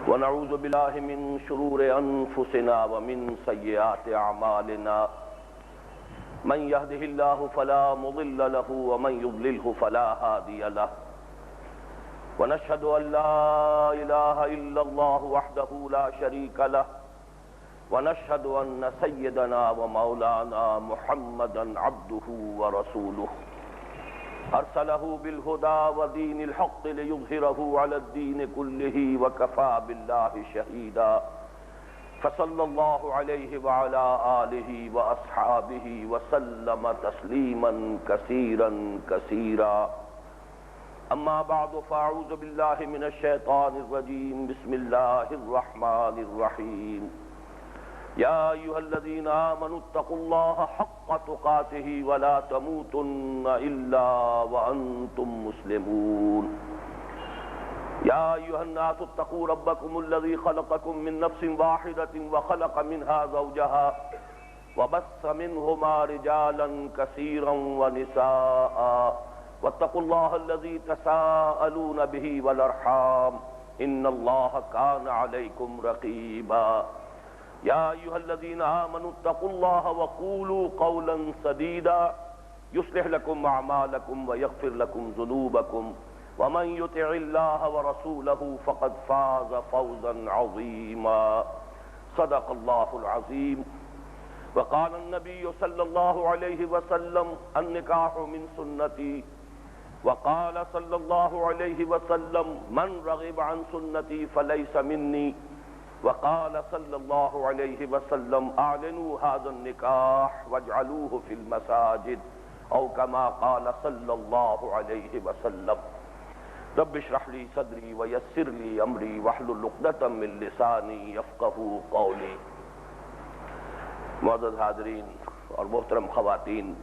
ونعوذ بالله من شرور أنفسنا ومن سيئات أعمالنا من يهده الله فلا مضل له ومن يضلله فلا هادي له ونشهد أن لا إله إلا الله وحده لا شريك له ونشهد أن سيدنا ومولانا محمدا عبده ورسوله أرسله بالهدى ودين الحق ليظهره على الدين كله وكفى بالله شهيدا فصلى الله عليه وعلى آله وأصحابه وسلم تسليما كثيرا كثيرا أما بعد فأعوذ بالله من الشيطان الرجيم بسم الله الرحمن الرحيم يا أيها الذين آمنوا اتقوا الله حق تقاته ولا تموتن إلا وأنتم مسلمون يا أيها الناس اتقوا ربكم الذي خلقكم من نفس واحدة وخلق منها زوجها وبث منهما رجالا كثيرا ونساء واتقوا الله الذي تساءلون به والأرحام إن الله كان عليكم رقيبا يا أيها الذين آمنوا اتقوا الله وقولوا قولا سديدا يصلح لكم أعمالكم ويغفر لكم ذنوبكم ومن يطع الله ورسوله فقد فاز فوزا عظيما صدق الله العظيم وقال النبي صلى الله عليه وسلم النكاح من سنتي وقال صلى الله عليه وسلم من رغب عن سنتي فليس مني وقال صلى الله عليه وسلم اعلنوا هذا النكاح واجعلوه في المساجد او كما قال صلى الله عليه وسلم رب اشرح لي صدري ويسر لي امري واحلل عقدة من لساني يفقهوا قولي. معزز حاضرین اور محترم خواتین،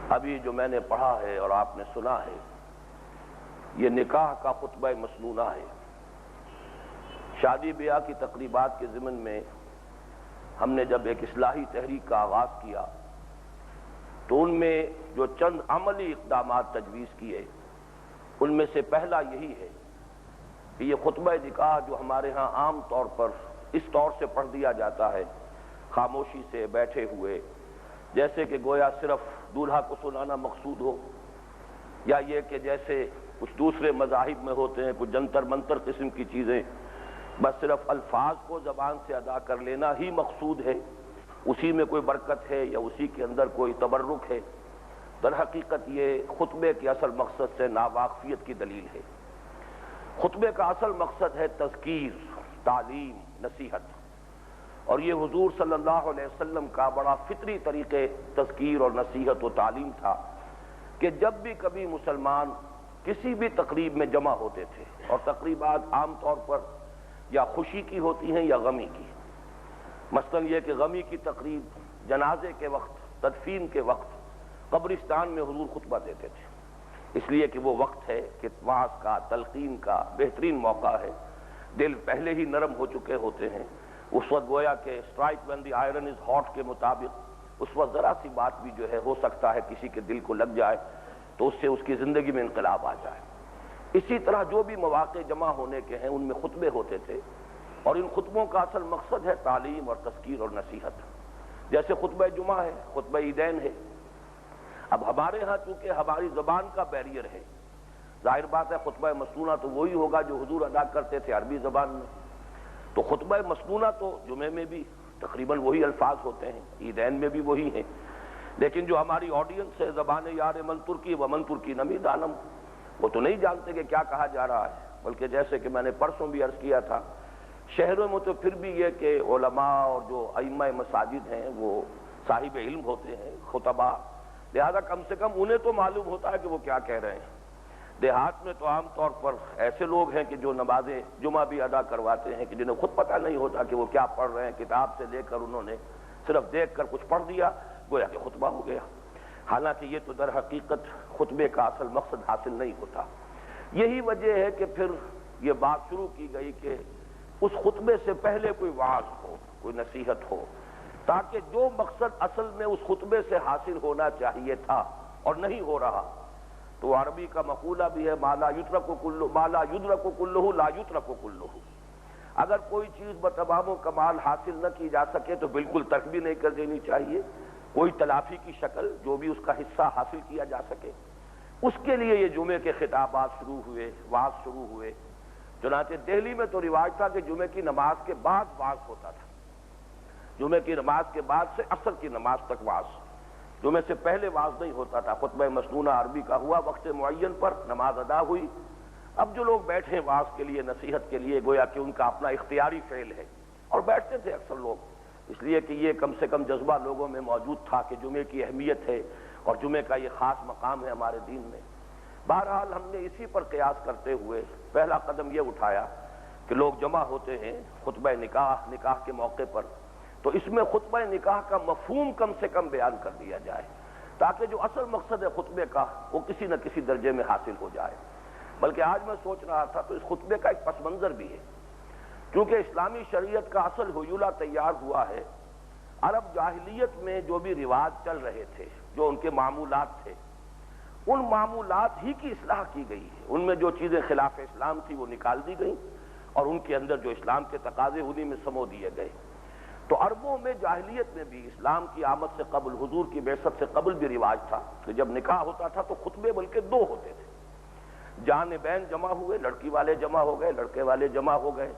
ابھی جو میں نے پڑھا ہے اور آپ نے سنا ہے یہ نکاح کا خطبہ مسنونہ ہے. شادی بیاہ کی تقریبات کے ضمن میں ہم نے جب ایک اصلاحی تحریک کا آغاز کیا تو ان میں جو چند عملی اقدامات تجویز کیے ان میں سے پہلا یہی ہے کہ یہ خطبہ نکاح جو ہمارے ہاں عام طور پر اس طور سے پڑھ دیا جاتا ہے خاموشی سے بیٹھے ہوئے، جیسے کہ گویا صرف دولہا کو سنانا مقصود ہو، یا یہ کہ جیسے کچھ دوسرے مذاہب میں ہوتے ہیں کچھ جنتر منتر قسم کی چیزیں، بس صرف الفاظ کو زبان سے ادا کر لینا ہی مقصود ہے، اسی میں کوئی برکت ہے یا اسی کے اندر کوئی تبرک ہے. در حقیقت یہ خطبے کے اصل مقصد سے ناواقفیت کی دلیل ہے. خطبے کا اصل مقصد ہے تذکیر، تعلیم، نصیحت، اور یہ حضور صلی اللہ علیہ وسلم کا بڑا فطری طریقے تذکیر اور نصیحت و تعلیم تھا کہ جب بھی کبھی مسلمان کسی بھی تقریب میں جمع ہوتے تھے، اور تقریبات عام طور پر یا خوشی کی ہوتی ہیں یا غمی کی. مثلا یہ کہ غمی کی تقریب جنازے کے وقت، تدفین کے وقت قبرستان میں حضور خطبہ دیتے تھے، اس لیے کہ وہ وقت ہے کہ وعظ کا، تلقین کا بہترین موقع ہے. دل پہلے ہی نرم ہو چکے ہوتے ہیں، اس وقت گویا کہ strike when the iron is hot کے مطابق اس وقت ذرا سی بات بھی جو ہے ہو سکتا ہے کسی کے دل کو لگ جائے تو اس سے اس کی زندگی میں انقلاب آ جائے. اسی طرح جو بھی مواقع جمع ہونے کے ہیں ان میں خطبے ہوتے تھے، اور ان خطبوں کا اصل مقصد ہے تعلیم اور تذکیر اور نصیحت. جیسے خطبہ جمعہ ہے، خطبہ عیدین ہے. اب ہمارے ہاں چونکہ ہماری زبان کا بیریئر ہے، ظاہر بات ہے خطبہ مسنونہ تو وہی ہوگا جو حضور ادا کرتے تھے عربی زبان میں، تو خطبہ مسنونہ تو جمعے میں بھی تقریباً وہی الفاظ ہوتے ہیں، عیدین میں بھی وہی ہیں. لیکن جو ہماری آڈینس ہے زبان یار من ترکی و من ترکی نمی دانم، وہ تو نہیں جانتے کہ کیا کہا جا رہا ہے. بلکہ جیسے کہ میں نے پرسوں بھی عرض کیا تھا، شہروں میں تو پھر بھی یہ کہ علماء اور جو ائمہ مساجد ہیں وہ صاحب علم ہوتے ہیں، خطباء، لہذا کم سے کم انہیں تو معلوم ہوتا ہے کہ وہ کیا کہہ رہے ہیں. دیہات میں تو عام طور پر ایسے لوگ ہیں کہ جو نماز جمعہ بھی ادا کرواتے ہیں کہ جنہیں خود پتہ نہیں ہوتا کہ وہ کیا پڑھ رہے ہیں، کتاب سے لے کر انہوں نے صرف دیکھ کر کچھ پڑھ دیا، گویا کہ خطبہ ہو گیا. حالانکہ یہ تو در حقیقت خطبے کا اصل مقصد حاصل نہیں ہوتا. یہی وجہ ہے کہ پھر یہ بات شروع کی گئی کہ اس خطبے سے پہلے کوئی وعظ ہو، کوئی نصیحت ہو، تاکہ جو مقصد اصل میں اس خطبے سے حاصل ہونا چاہیے تھا اور نہیں ہو رہا، تو عربی کا مقولہ بھی ہے ما لا یدرک کلہ لا یترک کلہ. اگر کوئی چیز بتمام و کمال حاصل نہ کی جا سکے تو بالکل ترک بھی نہیں کر دینی چاہیے. کوئی تلافی کی شکل جو بھی اس کا حصہ حاصل کیا جا سکے اس کے لیے یہ جمعے کے خطابات شروع ہوئے، وعظ شروع ہوئے. چنانچہ دہلی میں تو رواج تھا کہ جمعے کی نماز کے بعد وعظ ہوتا تھا. جمعے کی نماز کے بعد سے عصر کی نماز تک وعظ. جمعے سے پہلے وعظ نہیں ہوتا تھا. خطبہ مسنونہ عربی کا ہوا، وقت معین پر نماز ادا ہوئی. اب جو لوگ بیٹھے وعظ کے لیے، نصیحت کے لیے، گویا کہ ان کا اپنا اختیاری فعل ہے اور بیٹھتے تھے اکثر لوگ، اس لیے کہ یہ کم سے کم جذبہ لوگوں میں موجود تھا کہ جمعے کی اہمیت ہے اور جمعے کا یہ خاص مقام ہے ہمارے دین میں. بہرحال ہم نے اسی پر قیاس کرتے ہوئے پہلا قدم یہ اٹھایا کہ لوگ جمع ہوتے ہیں خطبہ نکاح کے موقع پر، تو اس میں خطبہ نکاح کا مفہوم کم سے کم بیان کر دیا جائے تاکہ جو اصل مقصد ہے خطبے کا وہ کسی نہ کسی درجے میں حاصل ہو جائے. بلکہ آج میں سوچ رہا تھا تو اس خطبے کا ایک پس منظر بھی ہے، کیونکہ اسلامی شریعت کا اصل حیولہ تیار ہوا ہے عرب جاہلیت میں جو بھی رواج چل رہے تھے، جو ان کے معمولات تھے، ان معمولات ہی کی اصلاح کی گئی ہے. ان میں جو چیزیں خلاف اسلام تھی وہ نکال دی گئیں اور ان کے اندر جو اسلام کے تقاضے انہی میں سمو دیے گئے. تو عربوں میں جاہلیت میں بھی اسلام کی آمد سے قبل، حضور کی بعثت سے قبل بھی رواج تھا کہ جب نکاح ہوتا تھا تو خطبے بلکہ دو ہوتے تھے. جانبین جمع ہوئے، لڑکی والے جمع ہو گئے، لڑکے والے جمع ہو گئے،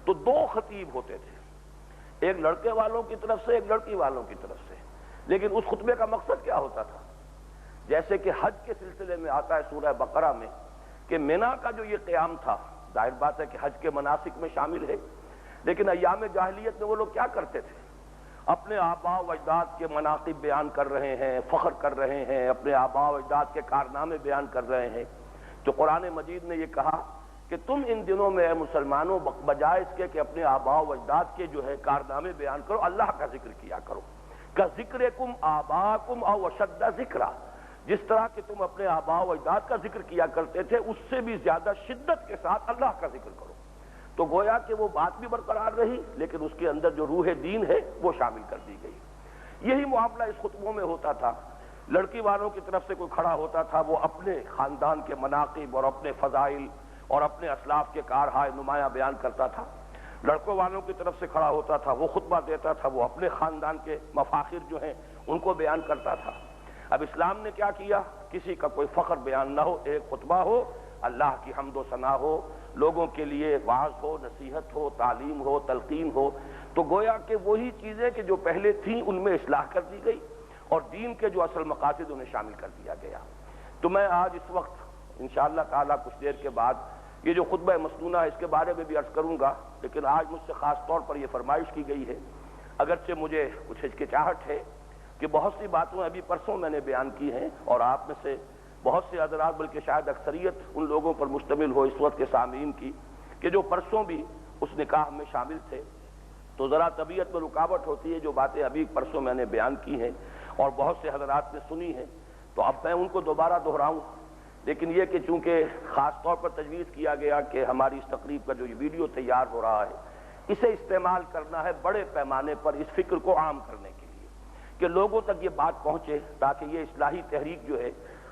تو دو خطیب ہوتے تھے، ایک لڑکے والوں کی طرف سے، ایک لڑکی والوں کی طرف سے. لیکن اس خطبے کا مقصد کیا ہوتا تھا؟ جیسے کہ حج کے سلسلے میں آتا ہے سورہ بقرہ میں کہ مینا کا جو یہ قیام تھا، ظاہر بات ہے کہ حج کے مناسک میں شامل ہے، لیکن ایام جاہلیت میں وہ لوگ کیا کرتے تھے؟ اپنے آباء و اجداد کے مناقب بیان کر رہے ہیں، فخر کر رہے ہیں، اپنے آباء و اجداد کے کارنامے بیان کر رہے ہیں. تو قرآن مجید نے یہ کہا کہ تم ان دنوں میں اے مسلمانوں بجائے اس کے کہ اپنے آباء و اجداد کے جو ہے کارنامے بیان کرو، اللہ کا ذکر کیا کرو. کہ ذکرکم آباءکم او اشد ذکرا، جس طرح کہ تم اپنے آباء و اجداد کا ذکر کیا کرتے تھے اس سے بھی زیادہ شدت کے ساتھ اللہ کا ذکر کرو. تو گویا کہ وہ بات بھی برقرار رہی لیکن اس کے اندر جو روح دین ہے وہ شامل کر دی گئی. یہی معاملہ اس خطبوں میں ہوتا تھا. لڑکی والوں کی طرف سے کوئی کھڑا ہوتا تھا، وہ اپنے خاندان کے مناقب اور اپنے فضائل اور اپنے اسلاف کے کارہائے نمایاں بیان کرتا تھا. لڑکوں والوں کی طرف سے کھڑا ہوتا تھا، وہ خطبہ دیتا تھا، وہ اپنے خاندان کے مفاخر جو ہیں ان کو بیان کرتا تھا. اب اسلام نے کیا کیا؟ کسی کا کوئی فخر بیان نہ ہو، ایک خطبہ ہو، اللہ کی حمد و ثنا ہو، لوگوں کے لیے وعظ ہو، نصیحت ہو، تعلیم ہو، تلقین ہو. تو گویا کہ وہی چیزیں کہ جو پہلے تھیں ان میں اصلاح کر دی گئی اور دین کے جو اصل مقاصد انہیں شامل کر دیا گیا. تو میں آج اس وقت انشاءاللہ تعالی کچھ دیر کے بعد یہ جو خطبہ مسنونہ ہے اس کے بارے میں بھی عرض کروں گا، لیکن آج مجھ سے خاص طور پر یہ فرمائش کی گئی ہے، اگرچہ مجھے کچھ ہچکچاہٹ ہے کہ بہت سی باتیں ابھی پرسوں میں نے بیان کی ہیں اور آپ میں سے بہت سے حضرات بلکہ شاید اکثریت ان لوگوں پر مشتمل ہو اس وقت کے سامعین کی کہ جو پرسوں بھی اس نکاح میں شامل تھے، تو ذرا طبیعت میں رکاوٹ ہوتی ہے جو باتیں ابھی پرسوں میں نے بیان کی ہیں اور بہت سے حضرات نے سنی ہیں، تو اب میں ان کو دوبارہ دہراؤں. لیکن یہ کہ چونکہ خاص طور پر تجویز کیا گیا کہ ہماری اس تقریب کا جو یہ ویڈیو تیار ہو رہا ہے اسے استعمال کرنا ہے بڑے پیمانے پر اس فکر کو عام کرنے کے لیے کہ لوگوں تک یہ بات پہنچے، تاکہ یہ اصلاحی تحریک جو ہے،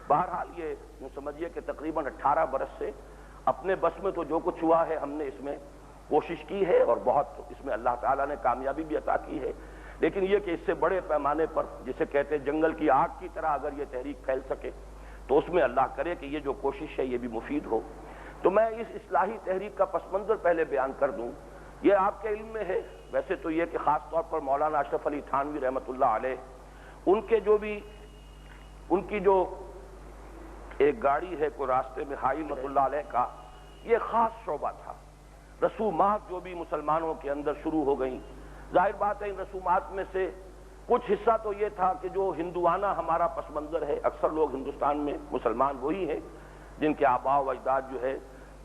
بہرحال یہ سمجھیے کہ تقریباً 18 برس سے اپنے بس میں تو جو کچھ ہوا ہے ہم نے اس میں کوشش کی ہے اور بہت اس میں اللہ تعالیٰ نے کامیابی بھی عطا کی ہے. لیکن یہ کہ اس سے بڑے پیمانے پر جسے کہتے ہیں جنگل کی آگ کی طرح اگر یہ تحریک پھیل سکے تو اس میں اللہ کرے کہ یہ جو کوشش ہے یہ بھی مفید ہو. تو میں اس اصلاحی تحریک کا پس منظر پہلے بیان کر دوں. یہ آپ کے علم میں ہے ویسے تو یہ کہ خاص طور پر مولانا اشرف علی تھانوی رحمۃ اللہ علیہ ان کی جو ایک گاڑی ہے کوئی راستے میں ہائی رحمۃ اللہ علیہ کا یہ خاص شعبہ تھا. رسومات جو بھی مسلمانوں کے اندر شروع ہو گئیں، ظاہر بات ہے ان رسومات میں سے کچھ حصہ تو یہ تھا کہ جو ہندوانہ ہمارا پس منظر ہے. اکثر لوگ ہندوستان میں مسلمان وہی ہیں جن کے آباء و اجداد جو ہے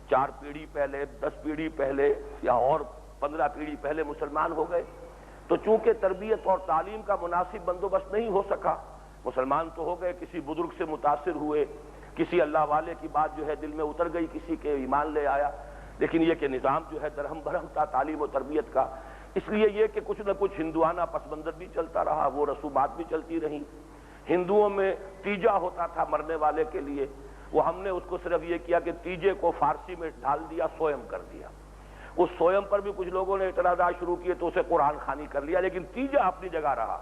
4 پیڑھی پہلے، 10 پیڑھی پہلے یا اور 15 پیڑھی پہلے مسلمان ہو گئے. تو چونکہ تربیت اور تعلیم کا مناسب بندوبست نہیں ہو سکا، مسلمان تو ہو گئے، کسی بزرگ سے متاثر ہوئے، کسی اللہ والے کی بات جو ہے دل میں اتر گئی، کسی کے ایمان لے آیا، لیکن یہ کہ نظام جو ہے درہم برہم تھا تعلیم و تربیت کا. اس لیے یہ کہ کچھ نہ کچھ ہندوانہ پس منظر بھی چلتا رہا، وہ رسومات بھی چلتی رہیں. ہندوؤں میں تیجا ہوتا تھا مرنے والے کے لیے، وہ ہم نے اس کو صرف یہ کیا کہ تیجے کو فارسی میں ڈال دیا، سوئم کر دیا۔ اس سوئم پر بھی کچھ لوگوں نے اعتراضات شروع کیے تو اسے قرآن خوانی کر لیا، لیکن تیجا اپنی جگہ رہا،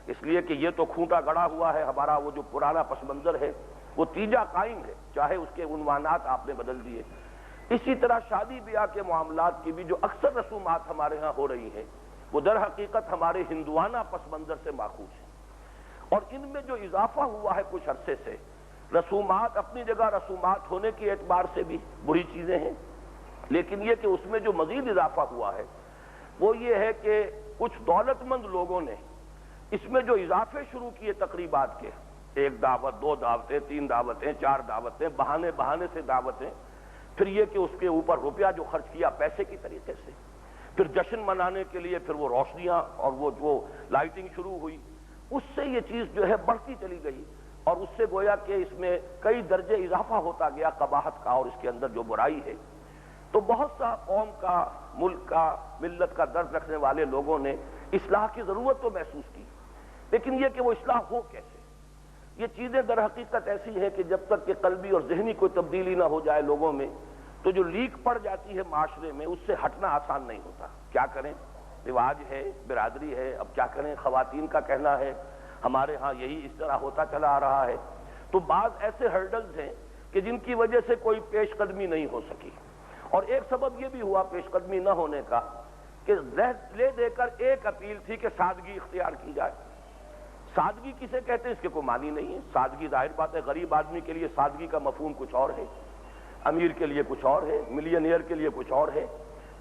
اس لیے کہ یہ تو کھوٹا گڑا ہوا ہے، ہمارا وہ جو پرانا پس منظر ہے وہ تیجا قائم ہے، چاہے اس کے عنوانات آپ نے بدل دیے۔ اسی طرح شادی بیاہ کے معاملات کی بھی جو اکثر رسومات ہمارے ہاں ہو رہی ہیں وہ در حقیقت ہمارے ہندوانہ پس منظر سے ماخوذ ہیں، اور ان میں جو اضافہ ہوا ہے کچھ عرصے سے، رسومات اپنی جگہ رسومات ہونے کے اعتبار سے بھی بری چیزیں ہیں، لیکن یہ کہ اس میں جو مزید اضافہ ہوا ہے وہ یہ ہے کہ کچھ دولت مند لوگوں نے اس میں جو اضافے شروع کیے تقریبات کے، ایک دعوت، دو دعوتیں، تین دعوتیں، چار دعوتیں، بہانے سے دعوتیں، پھر یہ کہ اس کے اوپر روپیہ جو خرچ کیا پیسے کی طریقے سے، پھر جشن منانے کے لیے پھر وہ روشنیاں اور وہ لائٹنگ شروع ہوئی، اس سے یہ چیز جو ہے بڑھتی چلی گئی، اور اس سے گویا کہ اس میں کئی درجے اضافہ ہوتا گیا قباحت کا اور اس کے اندر جو برائی ہے۔ تو بہت سا قوم کا، ملک کا، ملت کا درد رکھنے والے لوگوں نے اصلاح کی ضرورت تو محسوس کی، لیکن یہ کہ وہ اصلاح ہو کیسے؟ یہ چیزیں در حقیقت ایسی ہیں کہ جب تک کہ قلبی اور ذہنی کوئی تبدیلی نہ ہو جائے لوگوں میں تو جو لیک پڑ جاتی ہے معاشرے میں اس سے ہٹنا آسان نہیں ہوتا۔ کیا کریں، رواج ہے، برادری ہے، اب کیا کریں، خواتین کا کہنا ہے ہمارے ہاں یہی اس طرح ہوتا چلا آ رہا ہے، تو بعض ایسے ہرڈلز ہیں کہ جن کی وجہ سے کوئی پیش قدمی نہیں ہو سکی، اور ایک سبب یہ بھی ہوا پیش قدمی نہ ہونے کا کہ لے دے کر ایک اپیل تھی کہ سادگی اختیار کی جائے۔ سادگی کسے کہتے ہیں اس کے کوئی معنی نہیں ہے، سادگی ظاہر بات ہے غریب آدمی کے لیے سادگی کا مفہوم کچھ اور ہے، امیر کے لیے کچھ اور ہے، ملینئر کے لیے کچھ اور ہے،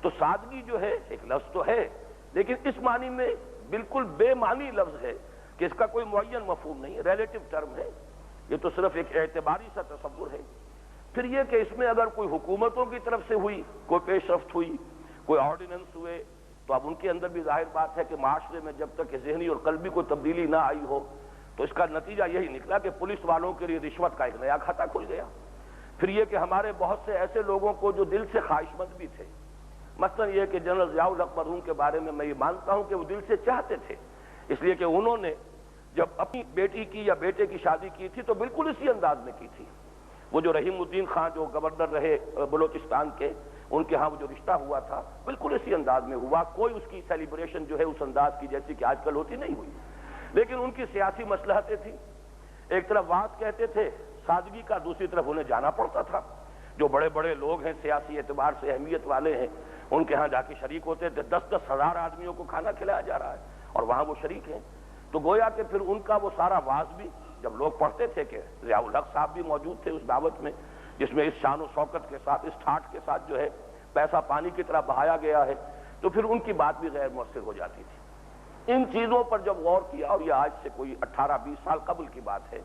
تو سادگی جو ہے ایک لفظ تو ہے لیکن اس معنی میں بالکل بے معنی لفظ ہے کہ اس کا کوئی معین مفہوم نہیں ہے، ریلیٹو ٹرم ہے، یہ تو صرف ایک اعتباری سا تصور ہے۔ پھر یہ کہ اس میں اگر کوئی حکومتوں کی طرف سے ہوئی، کوئی پیش رفت ہوئی، کوئی آرڈیننس ہوئے، تو اب ان کے اندر بھی ظاہر بات ہے کہ معاشرے میں جب تک کہ ذہنی اور قلبی کوئی تبدیلی نہ آئی ہو تو اس کا نتیجہ یہی نکلا کہ پولیس والوں کے لیے رشوت کا ایک نیا کھاتا کھل گیا۔ پھر یہ کہ ہمارے بہت سے ایسے لوگوں کو جو دل سے خواہش مند بھی تھے، مثلا یہ کہ جنرل ضیاء الحق مرحوم کے بارے میں یہ مانتا ہوں کہ وہ دل سے چاہتے تھے، اس لیے کہ انہوں نے جب اپنی بیٹی کی یا بیٹے کی شادی کی تھی تو بالکل اسی انداز میں کی تھی۔ وہ جو رحیم الدین خان جو گورنر رہے بلوچستان کے، ان کے ہاں وہ جو رشتہ ہوا تھا بالکل اسی انداز میں ہوا، کوئی اس کی سیلیبریشن جو ہے اس انداز کی جیسی کہ آج کل ہوتی نہیں ہوئی، لیکن ان کی سیاسی مصلحتیں تھیں۔ ایک طرف بات کہتے تھے سادگی کا، دوسری طرف انہیں جانا پڑتا تھا، جو بڑے بڑے لوگ ہیں سیاسی اعتبار سے اہمیت والے ہیں ان کے ہاں جا کے شریک ہوتے تھے، 10-10 ہزار آدمیوں کو کھانا کھلایا جا رہا ہے اور وہاں وہ شریک ہیں، تو گویا کہ پھر ان کا وہ سارا واز بھی جب لوگ پڑھتے تھے کہ ضیاء الحق صاحب بھی موجود تھے اس دعوت میں جس میں اس شان و شوکت کے ساتھ، اس ٹھاٹ کے ساتھ جو ہے پیسہ پانی کی طرح بہایا گیا ہے، تو پھر ان کی بات بھی غیر مؤثر ہو جاتی تھی۔ ان چیزوں پر جب غور کیا، اور یہ آج سے کوئی 18-20 سال قبل کی بات ہے،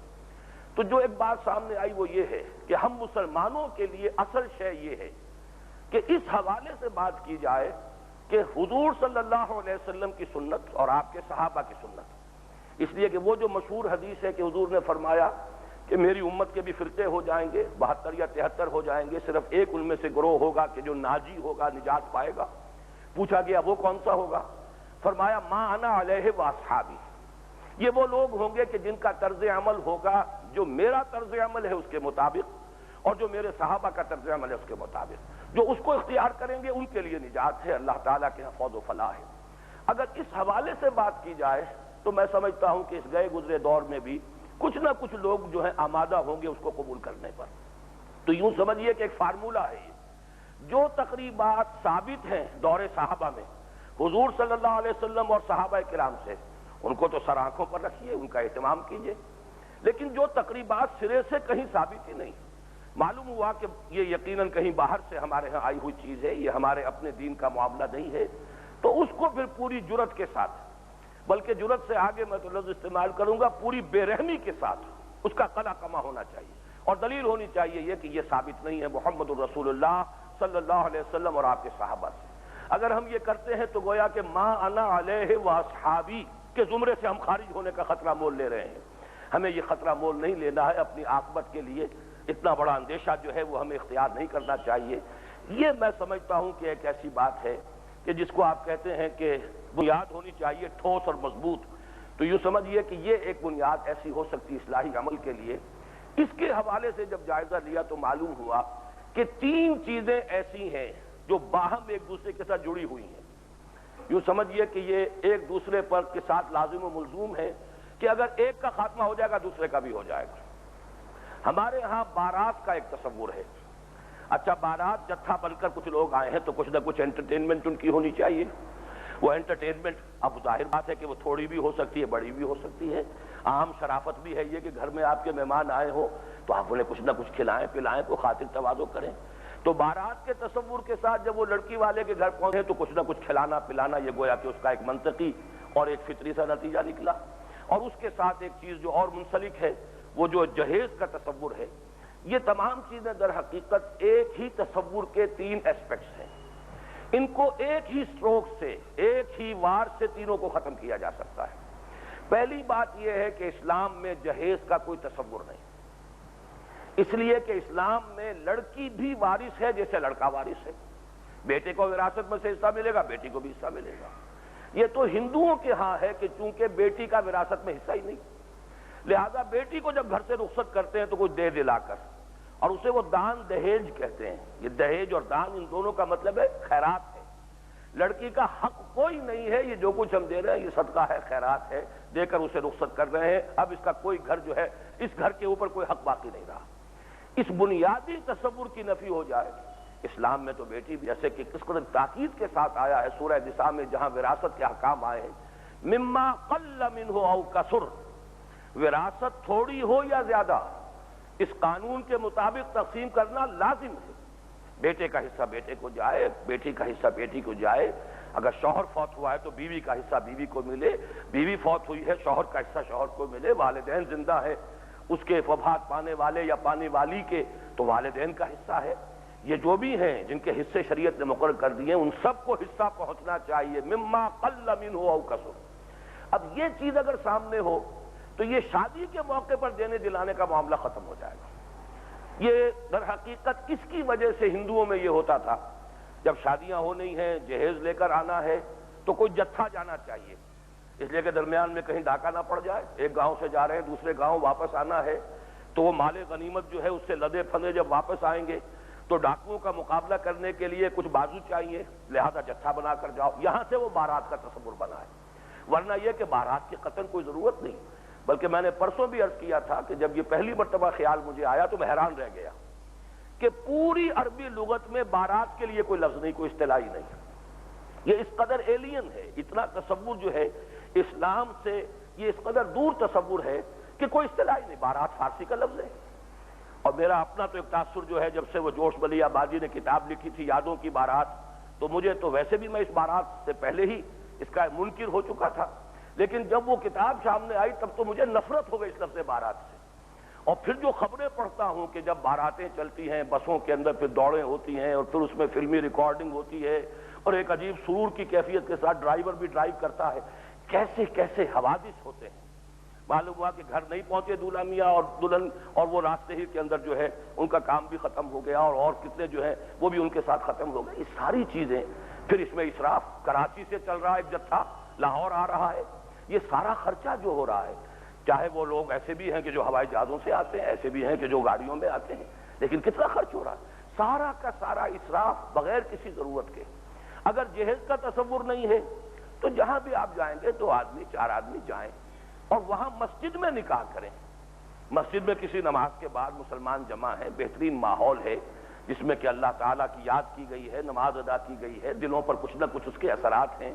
تو جو ایک بات سامنے آئی وہ یہ ہے کہ ہم مسلمانوں کے لیے اصل شے یہ ہے کہ اس حوالے سے بات کی جائے کہ حضور صلی اللہ علیہ وسلم کی سنت اور آپ کے صحابہ کی سنت، اس لیے کہ وہ جو مشہور حدیث ہے کہ حضور نے فرمایا کہ میری امت کے بھی فرقے ہو جائیں گے، 72 یا 73 ہو جائیں گے، صرف ایک ان میں سے گروہ ہوگا کہ جو ناجی ہوگا، نجات پائے گا۔ پوچھا گیا وہ کون سا ہوگا؟ فرمایا ما انا علیہ واصحابی، یہ وہ لوگ ہوں گے کہ جن کا طرز عمل ہوگا جو میرا طرز عمل ہے اس کے مطابق، اور جو میرے صحابہ کا طرز عمل ہے اس کے مطابق، جو اس کو اختیار کریں گے ان کے لیے نجات ہے، اللہ تعالیٰ کے فوز و فلاح ہے۔ اگر اس حوالے سے بات کی جائے تو میں سمجھتا ہوں کہ اس گئے گزرے دور میں بھی کچھ نہ کچھ لوگ جو ہیں آمادہ ہوں گے اس کو قبول کرنے پر۔ تو یوں سمجھیے کہ ایک فارمولہ ہے یہ، جو تقریبات ثابت ہیں دور صحابہ میں حضور صلی اللہ علیہ وسلم اور صحابہ کرام سے، ان کو تو سر آنکھوں پر رکھیے، ان کا اہتمام کیجیے، لیکن جو تقریبات سرے سے کہیں ثابت ہی نہیں، معلوم ہوا کہ یہ یقیناً کہیں باہر سے ہمارے ہاں آئی ہوئی چیز ہے، یہ ہمارے اپنے دین کا معاملہ نہیں ہے، تو اس کو پھر پوری جرت کے ساتھ، بلکہ جرت سے آگے میں تو لفظ استعمال کروں گا پوری بے رحمی کے ساتھ اس کا قلع کما ہونا چاہیے، اور دلیل ہونی چاہیے یہ کہ یہ ثابت نہیں ہے محمد الرسول اللہ صلی اللہ علیہ وسلم اور آپ کے صحابہ سے۔ اگر ہم یہ کرتے ہیں تو گویا کہ ما انا علیہ واصحابی کے زمرے سے ہم خارج ہونے کا خطرہ مول لے رہے ہیں۔ ہمیں یہ خطرہ مول نہیں لینا ہے، اپنی عاقبت کے لیے اتنا بڑا اندیشہ جو ہے وہ ہمیں اختیار نہیں کرنا چاہیے۔ یہ میں سمجھتا ہوں کہ ایک ایسی بات ہے کہ جس کو آپ کہتے ہیں کہ بنیاد ہونی چاہیے ٹھوس اور مضبوط، تو یوں سمجھیے کہ یہ ایک بنیاد ایسی ہو سکتی اصلاحی عمل کے لیے اس کے حوالے سے جب جائزہ لیا تو معلوم ہوا کہ 3 چیزیں ایسی ہیں جو باہم ایک دوسرے کے ساتھ جڑی ہوئی ہیں. یوں سمجھیے کہ یہ ایک دوسرے پر کے ساتھ لازم و ملزوم ہے کہ اگر ایک کا خاتمہ ہو جائے گا دوسرے کا بھی ہو جائے گا. ہمارے ہاں بارات کا ایک تصور ہے. اچھا بارات جتھا بن کر کچھ لوگ آئے ہیں تو کچھ نہ کچھ انٹرٹینمنٹ ان کی ہونی چاہیے. وہ انٹرٹینمنٹ اب ظاہر بات ہے کہ وہ تھوڑی بھی ہو سکتی ہے بڑی بھی ہو سکتی ہے. عام شرافت بھی ہے یہ کہ گھر میں آپ کے مہمان آئے ہو تو آپ انہیں کچھ نہ کچھ کھلائیں پلائیں کو خاطر تواضع کریں. تو بارات کے تصور کے ساتھ جب وہ لڑکی والے کے گھر پہنچے تو کچھ نہ کچھ کھلانا پلانا یہ گویا کہ اس کا ایک منطقی اور ایک فطری سا نتیجہ نکلا. اور اس کے ساتھ ایک چیز جو اور منسلک ہے وہ جو جہیز کا تصور ہے. یہ تمام چیزیں در حقیقت ایک ہی تصور کے 3 ایسپیکٹس ہیں. ان کو ایک ہی سٹروک سے ایک ہی وار سے تینوں کو ختم کیا جا سکتا ہے. پہلی بات یہ ہے کہ اسلام میں جہیز کا کوئی تصور نہیں، اس لیے کہ اسلام میں لڑکی بھی وارث ہے جیسے لڑکا وارث ہے. بیٹے کو وراثت میں سے حصہ ملے گا بیٹی کو بھی حصہ ملے گا. یہ تو ہندوؤں کے ہاں ہے کہ چونکہ بیٹی کا وراثت میں حصہ ہی نہیں، لہذا بیٹی کو جب گھر سے رخصت کرتے ہیں تو کچھ دے دلا کر، اور اسے وہ دان دہیج کہتے ہیں. یہ دہیج اور دان ان دونوں کا مطلب ہے خیرات ہے. لڑکی کا حق کوئی نہیں ہے. یہ جو کچھ ہم دے رہے ہیں یہ صدقہ ہے خیرات ہے دے کر اسے رخصت کر رہے ہیں. اب اس کا کوئی گھر جو ہے اس گھر کے اوپر کوئی حق باقی نہیں رہا. اس بنیادی تصور کی نفی ہو جائے. اسلام میں تو بیٹی بھی جیسے کہ کس قدر تاکید کے ساتھ آیا ہے سورہ نساء میں جہاں وراثت کے احکام آئے ہیں مما قل منہ او کثر، وراثت تھوڑی ہو یا زیادہ اس قانون کے مطابق تقسیم کرنا لازم ہے. بیٹے کا حصہ بیٹے کو جائے، بیٹی کا حصہ بیٹی کو جائے. اگر شوہر فوت ہوا ہے تو بیوی کا حصہ بیوی کو ملے، بیوی فوت ہوئی ہے شوہر کا حصہ شوہر کو ملے. والدین زندہ ہے اس کے وفات پانے والے یا پانے والی کے تو والدین کا حصہ ہے. یہ جو بھی ہیں جن کے حصے شریعت نے مقرر کر دیے ان سب کو حصہ پہنچنا چاہیے مما قل منہ او کثر. اب یہ چیز اگر سامنے ہو تو یہ شادی کے موقع پر دینے دلانے کا معاملہ ختم ہو جائے گا. یہ در حقیقت کس کی وجہ سے ہندوؤں میں یہ ہوتا تھا جب شادیاں ہونی ہیں جہیز لے کر آنا ہے تو کوئی جتھا جانا چاہیے اس لیے کہ درمیان میں کہیں ڈاکہ نہ پڑ جائے. ایک گاؤں سے جا رہے ہیں دوسرے گاؤں واپس آنا ہے تو وہ مال غنیمت جو ہے اس سے لدے پھندے جب واپس آئیں گے تو ڈاکوؤں کا مقابلہ کرنے کے لیے کچھ بازو چاہیے لہذا جتھا بنا کر جاؤ. یہاں سے وہ بارات کا تصور بنا ہے. ورنہ یہ کہ بارات کی قطعاً کوئی ضرورت نہیں. بلکہ میں نے پرسوں بھی عرض کیا تھا کہ جب یہ پہلی مرتبہ خیال مجھے آیا تو میں حیران رہ گیا کہ پوری عربی لغت میں بارات کے لیے کوئی لفظ نہیں، کوئی اصطلاحی نہیں. یہ اس قدر ایلین ہے، اتنا تصور جو ہے اسلام سے یہ اس قدر دور تصور ہے کہ کوئی اصطلاحی نہیں. بارات فارسی کا لفظ ہے. اور میرا اپنا تو ایک تاثر جو ہے جب سے وہ جوش بلی آبادی نے کتاب لکھی تھی یادوں کی بارات تو مجھے تو ویسے بھی میں اس بارات سے پہلے ہی اس کا منکر ہو چکا تھا، لیکن جب وہ کتاب سامنے آئی تب تو مجھے نفرت ہو گئی اس لفظ بارات سے. اور پھر جو خبریں پڑھتا ہوں کہ جب باراتیں چلتی ہیں بسوں کے اندر پھر دوڑیں ہوتی ہیں اور پھر اس میں فلمی ریکارڈنگ ہوتی ہے اور ایک عجیب سرور کی کیفیت کے ساتھ ڈرائیور بھی ڈرائیو کرتا ہے، کیسے کیسے حوادث ہوتے ہیں. معلوم ہوا کہ گھر نہیں پہنچے دولہا میاں اور دلہن اور وہ راستے ہی کے اندر جو ہے ان کا کام بھی ختم ہو گیا اور کتنے جو ہے وہ بھی ان کے ساتھ ختم ہو گئے. یہ ساری چیزیں پھر اس میں اسراف. کراچی سے چل رہا ہے ایک جتھا لاہور آ رہا ہے. یہ سارا خرچہ جو ہو رہا ہے چاہے وہ لوگ ایسے بھی ہیں کہ جو ہوائی جہازوں سے آتے ہیں ایسے بھی ہیں کہ جو گاڑیوں میں آتے ہیں لیکن کتنا خرچ ہو رہا ہے. سارا کا سارا اسراف بغیر کسی ضرورت کے. اگر جہیز کا تصور نہیں ہے تو جہاں بھی آپ جائیں گے 2 آدمی 4 آدمی جائیں اور وہاں مسجد میں نکاح کریں. مسجد میں کسی نماز کے بعد مسلمان جمع ہیں، بہترین ماحول ہے جس میں کہ اللہ تعالیٰ کی یاد کی گئی ہے، نماز ادا کی گئی ہے، دلوں پر کچھ نہ کچھ اس کے اثرات ہیں.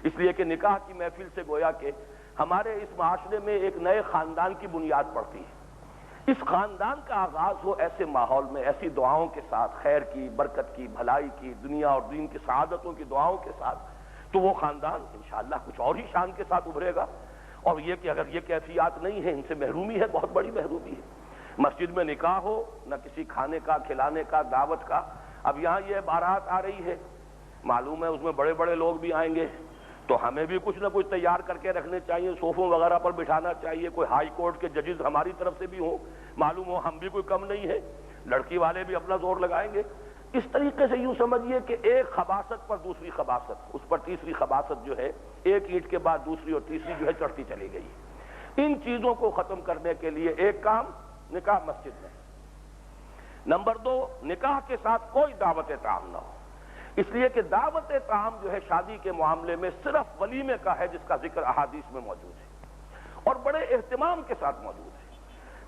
اس لیے کہ نکاح کی محفل سے گویا کہ ہمارے اس معاشرے میں ایک نئے خاندان کی بنیاد پڑتی ہے. اس خاندان کا آغاز ہو ایسے ماحول میں ایسی دعاؤں کے ساتھ، خیر کی، برکت کی، بھلائی کی، دنیا اور دین کی سعادتوں کی دعاؤں کے ساتھ، تو وہ خاندان انشاءاللہ کچھ اور ہی شان کے ساتھ ابھرے گا. اور یہ کہ اگر یہ کیفیات نہیں ہے ان سے محرومی ہے، بہت بڑی محرومی ہے. مسجد میں نکاح ہو نہ کسی کھانے کا کھلانے کا دعوت کا. اب یہاں یہ بارات آ رہی ہے معلوم ہے اس میں بڑے بڑے لوگ بھی آئیں گے تو ہمیں بھی کچھ نہ کچھ تیار کر کے رکھنے چاہیے، صوفوں وغیرہ پر بٹھانا چاہیے. کوئی ہائی کورٹ کے ججز ہماری طرف سے بھی ہوں، معلوم ہو ہم بھی کوئی کم نہیں ہے. لڑکی والے بھی اپنا زور لگائیں گے. اس طریقے سے یوں سمجھیے کہ ایک خباثت پر دوسری خباثت، اس پر تیسری خباثت جو ہے ایک اینٹ کے بعد دوسری اور تیسری جو ہے چڑھتی چلی گئی. ان چیزوں کو ختم کرنے کے لیے ایک کام نکاح مسجد میں. نمبر 2، نکاح کے ساتھ کوئی دعوت طعام نہ ہو، اس لیے کہ دعوت طعام جو ہے شادی کے معاملے میں صرف ولیمے کا ہے، جس کا ذکر احادیث میں موجود ہے اور بڑے اہتمام کے ساتھ موجود ہے.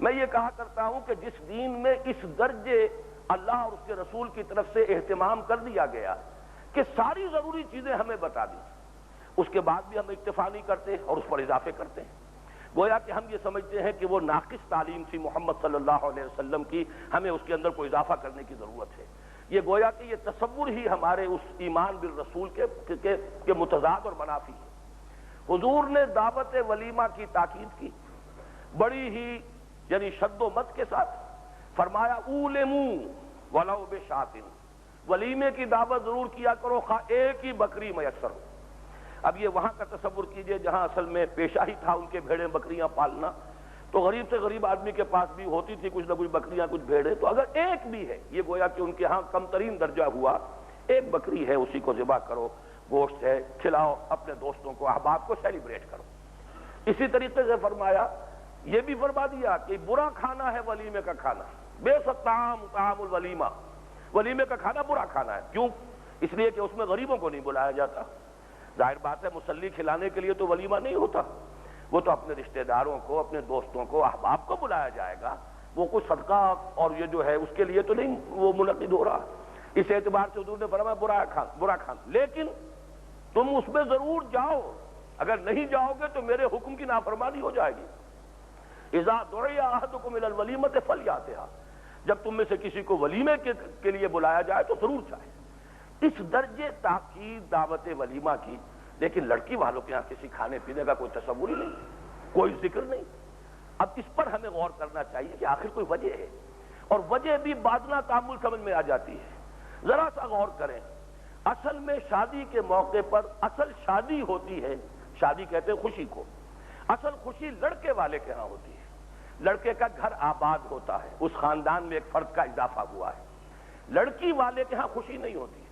میں یہ کہا کرتا ہوں کہ جس دین میں اس درجے اللہ اور اس کے رسول کی طرف سے اہتمام کر دیا گیا کہ ساری ضروری چیزیں ہمیں بتا دی، اس کے بعد بھی ہم اکتفا نہیں کرتے اور اس پر اضافے کرتے ہیں. گویا کہ ہم یہ سمجھتے ہیں کہ وہ ناقص تعلیم تھی محمد صلی اللہ علیہ وسلم کی، ہمیں اس کے اندر کوئی اضافہ کرنے کی ضرورت ہے. یہ گویا کہ یہ تصور ہی ہمارے اس ایمان بالرسول کے متضاد اور منافی ہے. حضور نے دعوت ولیمہ کی تاکید کی بڑی ہی یعنی شد و مت کے ساتھ. فرمایا اولمو ولو بشاۃ، ولیمے کی دعوت ضرور کیا کرو خواہ ایک ہی بکری میسر ہو. اب یہ وہاں کا تصور کیجئے جہاں اصل میں پیشہ ہی تھا ان کے بھیڑیں بکریاں پالنا، تو غریب سے غریب آدمی کے پاس بھی ہوتی تھی کچھ نہ کچھ بکریاں کچھ بھیڑیں، تو اگر ایک بھی ہے یہ گویا کہ ان کے ہاں کم ترین درجہ ہوا، ایک بکری ہے اسی کو ذبح کرو، گوشت ہے کھلاؤ، اپنے دوستوں کو احباب کو سیلیبریٹ کرو. اسی طریقے سے فرمایا یہ بھی فرما دیا کہ برا کھانا ہے ولیمے کا کھانا، بئس الطعام طعام الولیمہ، ولیمے کا کھانا برا کھانا ہے. کیوں؟ اس لیے کہ اس میں غریبوں کو نہیں بلایا جاتا. ظاہر بات ہے مسلی کھلانے کے لیے تو ولیمہ نہیں ہوتا، وہ تو اپنے رشتہ داروں کو، اپنے دوستوں کو، احباب کو بلایا جائے گا. وہ کچھ صدقہ اور یہ جو ہے اس کے لیے تو نہیں وہ منعقد ہو رہا. اس اعتبار سے حضور نے فرمایا برا کھانا، لیکن تم اس میں ضرور جاؤ، اگر نہیں جاؤ گے تو میرے حکم کی نافرمانی ہو جائے گی. اذا دعی احدکم الی الولیمۃ فلیاتھا، جب تم میں سے کسی کو ولیمے کے لیے بلایا جائے تو ضرور جائے. اس درجے تاکید دعوت ولیمہ کی، لیکن لڑکی والوں کے یہاں کسی کھانے پینے کا کوئی تصور ہی نہیں، کوئی ذکر نہیں. اب اس پر ہمیں غور کرنا چاہیے کہ آخر کوئی وجہ ہے، اور وجہ بھی بادنا تعامل سمجھ میں آ جاتی ہے. ذرا سا غور کریں، اصل میں شادی کے موقع پر اصل شادی ہوتی ہے، شادی کہتے ہیں خوشی کو، اصل خوشی لڑکے والے کے ہاں ہوتی ہے. لڑکے کا گھر آباد ہوتا ہے، اس خاندان میں ایک فرد کا اضافہ ہوا ہے. لڑکی والے کے ہاں خوشی نہیں ہوتی.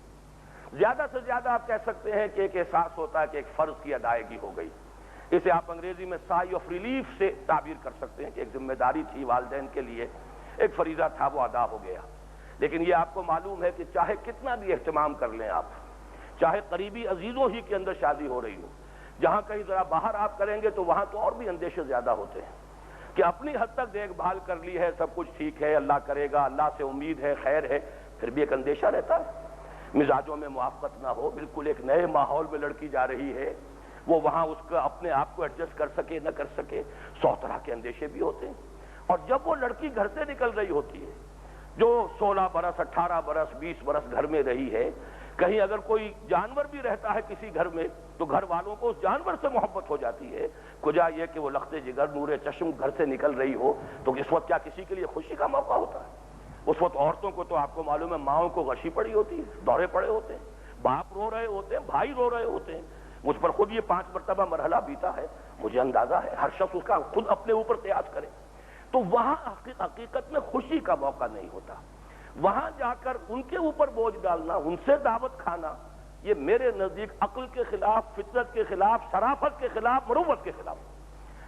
زیادہ سے زیادہ آپ کہہ سکتے ہیں کہ ایک احساس ہوتا ہے کہ ایک فرض کی ادائیگی ہو گئی. اسے آپ انگریزی میں سائی آف ریلیف سے تعبیر کر سکتے ہیں کہ ایک ذمہ داری تھی والدین کے لیے، ایک فریضہ تھا وہ ادا ہو گیا. لیکن یہ آپ کو معلوم ہے کہ چاہے کتنا بھی اہتمام کر لیں آپ، چاہے قریبی عزیزوں ہی کے اندر شادی ہو رہی ہو، جہاں کہیں ذرا باہر آپ کریں گے تو وہاں تو اور بھی اندیشے زیادہ ہوتے ہیں کہ اپنی حد تک دیکھ بھال کر لی ہے، سب کچھ ٹھیک ہے، اللہ کرے گا، اللہ سے امید ہے، خیر ہے، پھر بھی ایک اندیشہ رہتا ہے. مزاجوں میں موافقت نہ ہو، بالکل ایک نئے ماحول میں لڑکی جا رہی ہے، وہ وہاں اس کا اپنے آپ کو ایڈجسٹ کر سکے نہ کر سکے، 100 طرح کے اندیشے بھی ہوتے ہیں. اور جب وہ لڑکی گھر سے نکل رہی ہوتی ہے، جو 16 برس 18 برس 20 برس گھر میں رہی ہے، کہیں اگر کوئی جانور بھی رہتا ہے کسی گھر میں تو گھر والوں کو اس جانور سے محبت ہو جاتی ہے. کجا یہ کہ وہ لخت جگر نور چشم گھر سے نکل رہی ہو تو اس وقت کیا کسی کے لیے خوشی کا موقع ہوتا ہے؟ اس وقت عورتوں کو تو آپ کو معلوم ہے ماؤں کو غشی پڑی ہوتی ہے، دورے پڑے ہوتے ہیں، باپ رو رہے ہوتے ہیں، بھائی رو رہے ہوتے ہیں. مجھ پر خود یہ 5 مرتبہ مرحلہ بیتا ہے، مجھے اندازہ ہے، ہر شخص اس کا خود اپنے اوپر قیاس کرے. تو وہاں حقیقت میں خوشی کا موقع نہیں ہوتا. وہاں جا کر ان کے اوپر بوجھ ڈالنا، ان سے دعوت کھانا، یہ میرے نزدیک عقل کے خلاف، فطرت کے خلاف، شرافت کے خلاف، مروت کے خلاف.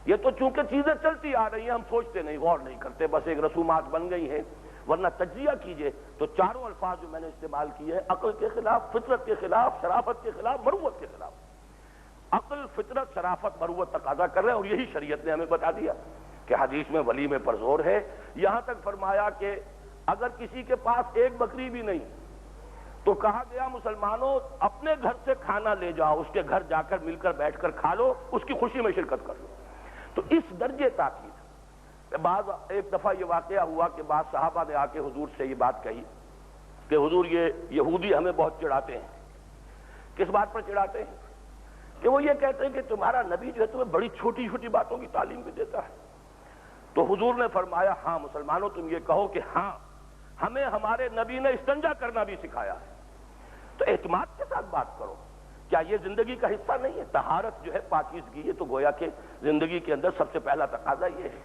یہ تو چونکہ چیزیں چلتی آ رہی ہیں، ہم سوچتے نہیں، غور نہیں کرتے، بس ایک رسومات بن گئی ہیں. ورنہ تجزیہ کیجئے تو چاروں الفاظ جو میں نے استعمال کیے ہیں، عقل کے خلاف، فطرت کے خلاف، شرافت کے خلاف، مروت کے خلاف. عقل، فطرت، شرافت، مروت تقاضا کر رہے ہیں، اور یہی شریعت نے ہمیں بتا دیا کہ حدیث میں ولیمے پر زور ہے. یہاں تک فرمایا کہ اگر کسی کے پاس ایک بکری بھی نہیں تو کہا گیا مسلمانوں اپنے گھر سے کھانا لے جاؤ، اس کے گھر جا کر مل کر بیٹھ کر کھا لو، اس کی خوشی میں شرکت کر لو. تو اس درجے تاکید. بعض ایک دفعہ یہ واقعہ ہوا کہ بعض صحابہ نے آ کے حضور سے یہ بات کہی کہ حضور یہ یہودی ہمیں بہت چڑھاتے ہیں. کس بات پر چڑھاتے ہیں؟ کہ وہ یہ کہتے ہیں کہ تمہارا نبی جو ہے تمہیں بڑی چھوٹی چھوٹی باتوں کی تعلیم بھی دیتا ہے. تو حضور نے فرمایا ہاں مسلمانوں تم یہ کہو کہ ہاں ہمیں ہمارے نبی نے استنجا کرنا بھی سکھایا ہے. تو اعتماد کے ساتھ بات کرو. کیا یہ زندگی کا حصہ نہیں ہے؟ طہارت جو ہے، پاکیزگی، یہ تو گویا کہ زندگی کے اندر سب سے پہلا تقاضا یہ ہے.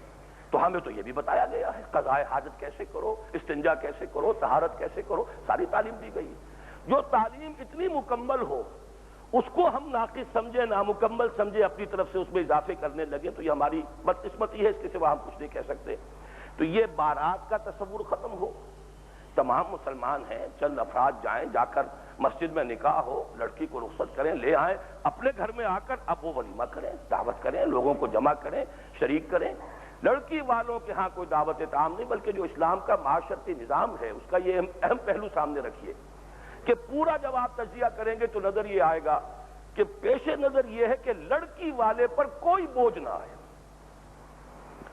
تو ہمیں تو یہ بھی بتایا گیا ہے قضاء حاجت کیسے کرو، استنجا کیسے کرو، طہارت کیسے کرو، ساری تعلیم دی گئی ہے. جو تعلیم اتنی مکمل ہو اس کو ہم ناقص سمجھے، نامکمل سمجھے، اپنی طرف سے اس میں اضافے کرنے لگے تو یہ ہماری بدقسمتی ہے، اس کے سوا ہم کچھ نہیں کہہ سکتے. تو یہ بارات کا تصور ختم ہو، تمام مسلمان ہیں، چند افراد جائیں، جا کر مسجد میں نکاح ہو، لڑکی کو رخصت کریں، لے آئیں، اپنے گھر میں آ کر اب وہ ولیمہ کریں، دعوت کریں، لوگوں کو جمع کریں، شریک کریں۔ لڑکی والوں کے ہاں کوئی دعوت تعام نہیں، بلکہ جو اسلام کا معاشرتی نظام ہے اس کا یہ اہم پہلو سامنے رکھیے کہ پورا جب آپ تجزیہ کریں گے تو نظر یہ آئے گا کہ پیش نظر یہ ہے کہ لڑکی والے پر کوئی بوجھ نہ آئے۔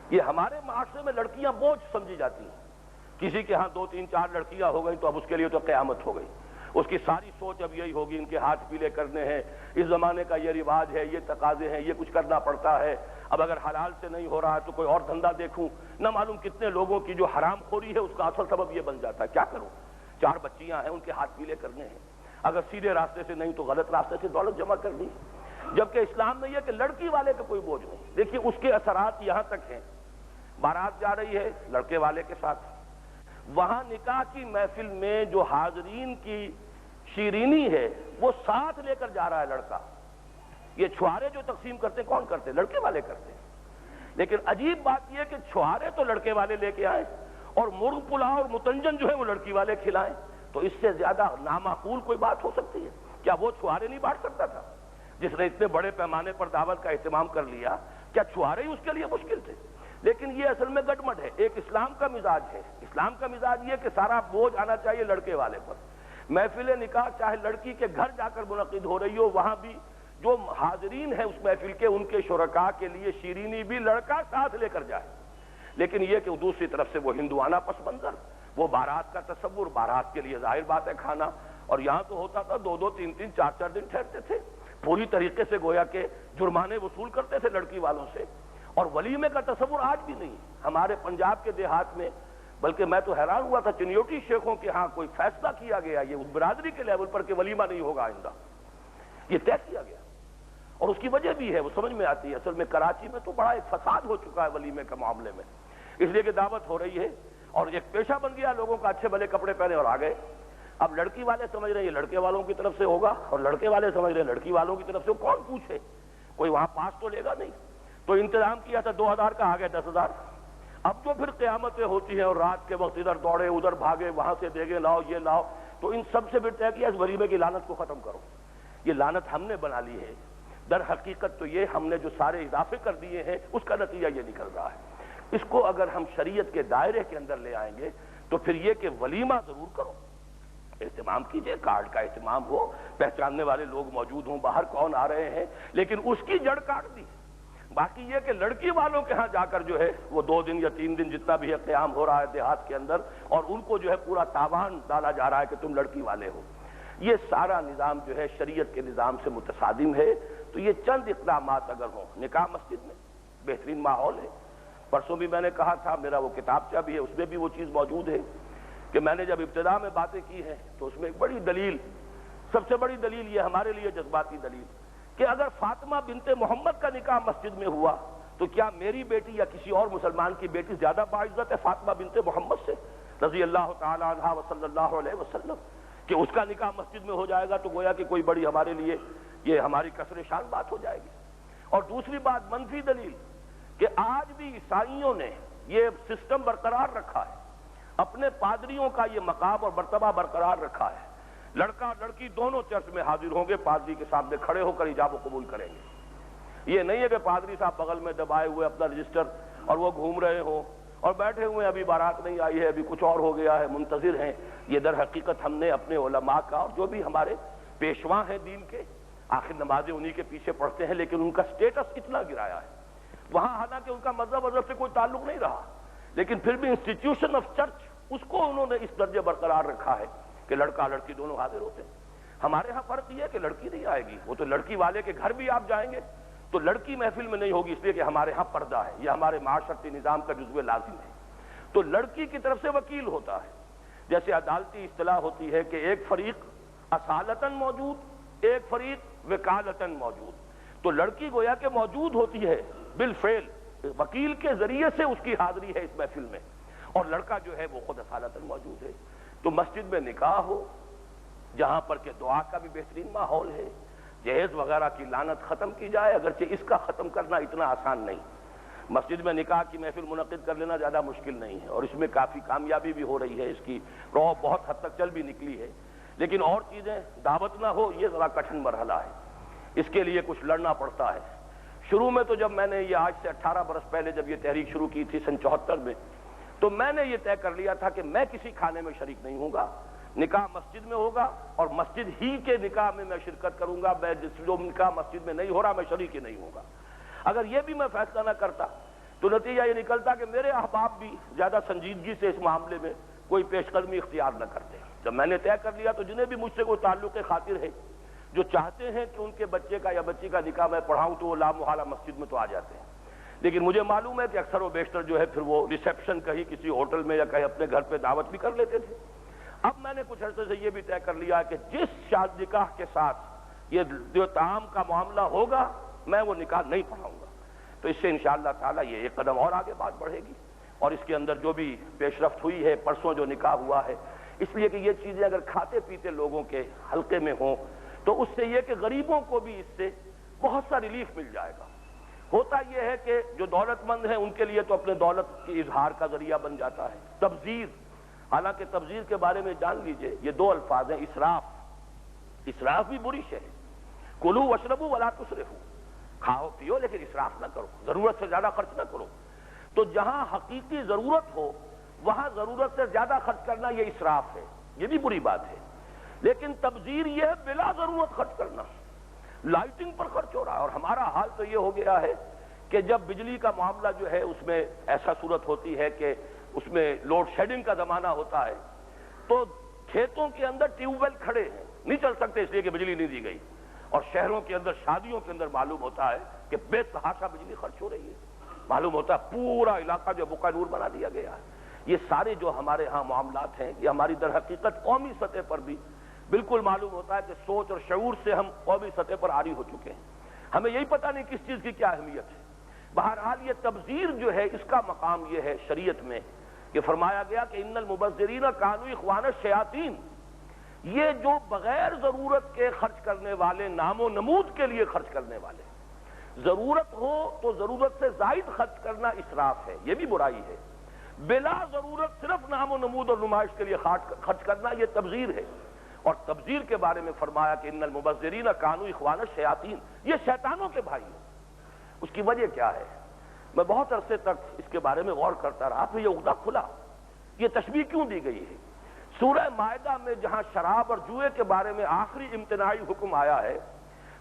یہ ہمارے معاشرے میں لڑکیاں بوجھ سمجھی جاتی ہیں، کسی کے ہاں 2 3 4 لڑکیاں ہو گئیں تو اب اس کے لیے تو قیامت ہو گئی، اس کی ساری سوچ اب یہی ہوگی ان کے ہاتھ پیلے کرنے ہیں، اس زمانے کا یہ رواج ہے، یہ تقاضے ہیں، یہ کچھ کرنا پڑتا ہے، اب اگر حلال سے نہیں ہو رہا تو کوئی اور دھندا دیکھوں۔ نہ معلوم کتنے لوگوں کی جو حرام خوری ہے اس کا اصل سبب یہ بن جاتا ہے، کیا کروں، 4 بچیاں ہیں، ان کے ہاتھ پیلے کرنے ہیں، اگر سیدھے راستے سے نہیں تو غلط راستے سے دولت جمع کر دی۔ جبکہ اسلام میں یہ کہ لڑکی والے کا کوئی بوجھ نہیں۔ دیکھیے اس کے اثرات یہاں تک ہیں، بارات جا رہی ہے لڑکے والے کے ساتھ، وہاں نکاح کی محفل میں جو حاضرین کی شیرینی ہے وہ ساتھ لے کر جا رہا ہے لڑکا۔ یہ چھوارے جو تقسیم کرتے ہیں کون کرتے ہیں؟ لڑکے والے کرتے ہیں۔ لیکن عجیب بات یہ کہ چھوارے تو لڑکے والے لے کے آئے اور مرغ پلاؤ اور متنجن جو ہے وہ لڑکی والے کھلائیں، تو اس سے زیادہ نامعقول کوئی بات ہو سکتی ہے؟ کیا وہ چھوارے نہیں بانٹ سکتا تھا جس نے اتنے بڑے پیمانے پر دعوت کا اہتمام کر لیا؟ کیا چھوارے ہی اس کے لیے مشکل تھے؟ لیکن یہ اصل میں گڈمٹ ہے، ایک اسلام کا مزاج ہے۔ اسلام کا مزاج یہ کہ سارا بوجھ آنا چاہیے لڑکے والے پر۔ محفل نکاح چاہے لڑکی کے گھر جا کر منعقد ہو رہی ہو، وہاں بھی جو حاضرین ہیں اس محفل کے ان کے شرکاء کے لیے شیرینی بھی لڑکا ساتھ لے کر جائے۔ لیکن یہ کہ دوسری طرف سے وہ ہندوانہ پس منظر، وہ بارات کا تصور، بارات کے لیے ظاہر بات ہے کھانا، اور یہاں تو ہوتا تھا 2 2 3 3 4 4 دن ٹھہرتے تھے، پوری طریقے سے گویا کہ جرمانے وصول کرتے تھے لڑکی والوں سے، اور ولیمے کا تصور آج بھی نہیں ہمارے پنجاب کے دیہات میں۔ بلکہ میں تو حیران ہوا تھا، چنیوٹی شیخوں کے ہاں کوئی فیصلہ کیا گیا یہ اس برادری کے لیول پر کہ ولیمہ نہیں ہوگا آئندہ، یہ طے کیا گیا، اور اس کی وجہ بھی ہے وہ سمجھ میں آتی ہے۔ اصل میں کراچی میں تو بڑا ایک فساد ہو چکا ہے ولیمے کے معاملے میں، اس لیے کہ دعوت ہو رہی ہے اور ایک پیشہ بن گیا لوگوں کا، اچھے بھلے کپڑے پہنے اور آ گئے۔ اب لڑکی والے سمجھ رہے ہیں یہ لڑکے والوں کی طرف سے ہوگا، اور لڑکے والے سمجھ رہے ہیں لڑکی والوں کی طرف سے، کون پوچھے، کوئی وہاں پاس تو لے گا نہیں۔ تو انتظام کیا تھا 2000 کا، آ گئے 10,000۔ اب جو پھر قیامتیں ہوتی ہیں اور رات کے وقت ادھر دوڑے ادھر بھاگے، وہاں سے دیگے لاؤ یہ لاؤ، تو ان سب سے پھر طے کیا اس ولیمے کی لعنت کو ختم کرو۔ یہ لعنت ہم نے بنا لی ہے، در حقیقت تو یہ ہم نے جو سارے اضافے کر دیے ہیں اس کا نتیجہ یہ نکل رہا ہے۔ اس کو اگر ہم شریعت کے دائرے کے اندر لے آئیں گے تو پھر یہ کہ ولیمہ ضرور کرو، اہتمام کیجئے، کارڈ کا اہتمام ہو، پہچاننے والے لوگ موجود ہوں، باہر کون آ رہے ہیں، لیکن اس کی جڑ کاٹ دی۔ باقی یہ کہ لڑکی والوں کے ہاں جا کر جو ہے وہ 2 دن یا 3 دن جتنا بھی ہے قیام ہو رہا ہے دیہات کے اندر، اور ان کو جو ہے پورا تاوان ڈالا جا رہا ہے کہ تم لڑکی والے ہو، یہ سارا نظام جو ہے شریعت کے نظام سے متصادم ہے۔ تو یہ چند اقدامات اگر ہوں، نکاح مسجد میں بہترین ماحول ہے۔ پرسوں بھی میں نے کہا تھا، میرا وہ کتابچہ بھی ہے اس میں بھی وہ چیز موجود ہے کہ میں نے جب ابتدا میں باتیں کی ہیں تو اس میں ایک بڑی دلیل، سب سے بڑی دلیل یہ ہمارے لیے جذباتی دلیل کہ اگر فاطمہ بنت محمد کا نکاح مسجد میں ہوا تو کیا میری بیٹی یا کسی اور مسلمان کی بیٹی زیادہ باعزت ہے فاطمہ بنت محمد سے رضی اللہ تعالی عنہا وصلی اللہ علیہ وسلم، کہ اس کا نکاح مسجد میں ہو جائے گا تو گویا کہ کوئی بڑی ہمارے لیے یہ ہماری کسر شان بات ہو جائے گی۔ اور دوسری بات منفی دلیل کہ آج بھی عیسائیوں نے یہ سسٹم برقرار رکھا ہے، اپنے پادریوں کا یہ مقام اور مرتبہ برقرار رکھا ہے، لڑکا لڑکی دونوں چرچ میں حاضر ہوں گے، پادری کے سامنے کھڑے ہو کر ایجاب و قبول کریں گے۔ یہ نہیں ہے کہ پادری صاحب بغل میں دبائے ہوئے اپنا رجسٹر اور وہ گھوم رہے ہوں اور بیٹھے ہوئے ابھی بارات نہیں آئی ہے، ابھی کچھ اور ہو گیا ہے، منتظر ہیں۔ یہ در حقیقت ہم نے اپنے علماء کا اور جو بھی ہمارے پیشواں ہیں دین کے، آخر نمازیں انہی کے پیچھے پڑھتے ہیں، لیکن ان کا سٹیٹس اتنا گرایا ہے وہاں، حالانکہ ان کا مذہب سے کوئی تعلق نہیں رہا، لیکن پھر بھی انسٹیٹیوشن آف چرچ اس کو انہوں نے اس درجے برقرار رکھا ہے کہ لڑکا لڑکی دونوں حاضر ہوتے ہیں۔ ہمارے ہاں فرق یہ ہے کہ لڑکی نہیں آئے گی، وہ تو لڑکی والے کے گھر بھی آپ جائیں گے تو لڑکی محفل میں نہیں ہوگی، اس لیے کہ ہمارے ہاں پردہ ہے، یہ ہمارے معاشرتی نظام کا جزو لازم ہے۔ تو لڑکی کی طرف سے وکیل ہوتا ہے، جیسے عدالتی اصطلاح ہوتی ہے کہ ایک فریق اصالتاً موجود، ایک فریق وکالتاً موجود، تو لڑکی گویا کہ موجود ہوتی ہے بالفعل، وکیل کے ذریعے سے اس کی حاضری ہے اس محفل میں، اور لڑکا جو ہے وہ خود اصالتاً موجود ہے۔ تو مسجد میں نکاح ہو جہاں پر کہ دعا کا بھی بہترین ماحول ہے، جہیز وغیرہ کی لعنت ختم کی جائے، اگرچہ اس کا ختم کرنا اتنا آسان نہیں، مسجد میں نکاح کی محفل منعقد کر لینا زیادہ مشکل نہیں ہے، اور اس میں کافی کامیابی بھی ہو رہی ہے، اس کی رو بہت حد تک چل بھی نکلی ہے، لیکن اور چیزیں دعوت نہ ہو یہ ذرا کٹھن مرحلہ ہے، اس کے لیے کچھ لڑنا پڑتا ہے۔ شروع میں تو جب میں نے یہ آج سے 18 برس پہلے جب یہ تحریک شروع کی تھی سن 74 میں، تو میں نے یہ طے کر لیا تھا کہ میں کسی کھانے میں شریک نہیں ہوں گا، نکاح مسجد میں ہوگا اور مسجد ہی کے نکاح میں شرکت کروں گا، میں جو نکاح مسجد میں نہیں ہو رہا میں شریک ہی نہیں ہوں گا۔ اگر یہ بھی میں فیصلہ نہ کرتا تو نتیجہ یہ نکلتا کہ میرے احباب بھی زیادہ سنجیدگی سے اس معاملے میں کوئی پیش قدمی اختیار نہ کرتے۔ جب میں نے طے کر لیا تو جنہیں بھی مجھ سے کوئی تعلق خاطر ہے جو چاہتے ہیں کہ ان کے بچے کا یا بچی کا نکاح میں پڑھاؤں تو وہ لامحالہ مسجد میں تو آ جاتے ہیں، لیکن مجھے معلوم ہے کہ اکثر و بیشتر جو ہے پھر وہ ریسیپشن کہیں کسی ہوٹل میں یا کہیں اپنے گھر پہ دعوت بھی کر لیتے تھے۔ اب میں نے کچھ عرصے سے یہ بھی طے کر لیا کہ جس شادی نکاح کے ساتھ یہ جو طعام کا معاملہ ہوگا میں وہ نکاح نہیں پڑھاؤں گا، تو اس سے انشاءاللہ تعالی یہ ایک قدم اور آگے بات بڑھے گی، اور اس کے اندر جو بھی پیش رفت ہوئی ہے پرسوں جو نکاح ہوا ہے، اس لیے کہ یہ چیزیں اگر کھاتے پیتے لوگوں کے حلقے میں ہوں تو اس سے یہ کہ غریبوں کو بھی اس سے بہت سا ریلیف مل جائے گا۔ ہوتا یہ ہے کہ جو دولت مند ہیں ان کے لیے تو اپنے دولت کی اظہار کا ذریعہ بن جاتا ہے تبذیر، حالانکہ تبذیر کے بارے میں جان لیجئے یہ دو الفاظ ہیں، اسراف۔ اسراف بھی بری شے ہے، کلوا واشربوا ولا تسرفوا، کھاؤ پیو لیکن اسراف نہ کرو، ضرورت سے زیادہ خرچ نہ کرو۔ تو جہاں حقیقی ضرورت ہو وہاں ضرورت سے زیادہ خرچ کرنا یہ اسراف ہے، یہ بھی بری بات ہے۔ لیکن تبذیر یہ ہے بلا ضرورت خرچ کرنا، لائٹنگ پر خرچ ہو رہا ہے، اور ہمارا حال تو یہ ہو گیا ہے کہ جب بجلی کا معاملہ جو ہے اس میں ایسا صورت ہوتی ہے کہ اس میں لوڈ شیڈنگ کا زمانہ ہوتا ہے تو کھیتوں کے اندر ٹیوب ویل کھڑے ہیں، نہیں چل سکتے اس لیے کہ بجلی نہیں دی گئی، اور شہروں کے اندر شادیوں کے اندر معلوم ہوتا ہے کہ بے تحاشا بجلی خرچ ہو رہی ہے، معلوم ہوتا ہے پورا علاقہ جو بقع نور بنا دیا گیا ہے۔ یہ سارے جو ہمارے ہاں معاملات ہیں یہ ہماری در حقیقت قومی سطح پر بھی بالکل معلوم ہوتا ہے کہ سوچ اور شعور سے ہم قومی سطح پر عاری ہو چکے ہیں، ہمیں یہی پتہ نہیں کس چیز کی کیا اہمیت ہے۔ بہرحال یہ تبذیر جو ہے اس کا مقام یہ ہے شریعت میں کہ فرمایا گیا کہ ان المبذرین کانوا اخوان الشیاطین، یہ جو بغیر ضرورت کے خرچ کرنے والے، نام و نمود کے لیے خرچ کرنے والے، ضرورت ہو تو ضرورت سے زائد خرچ کرنا اسراف ہے، یہ بھی برائی ہے، بلا ضرورت صرف نام و نمود اور نمائش کے لیے خرچ کرنا یہ تبذیر ہے۔ اور تبذیر کے بارے میں فرمایا کہ ان المبذرین کانوا اخوان الشیاطین، یہ شیطانوں کے بھائی ہیں۔ اس کی وجہ کیا ہے؟ میں بہت عرصے تک اس کے بارے میں غور کرتا رہا، آپ نے یہ عقدہ کھلا، یہ تشبیہ کیوں دی گئی ہے؟ سورہ مائدہ میں جہاں شراب اور جوئے کے بارے میں آخری امتناعی حکم آیا ہے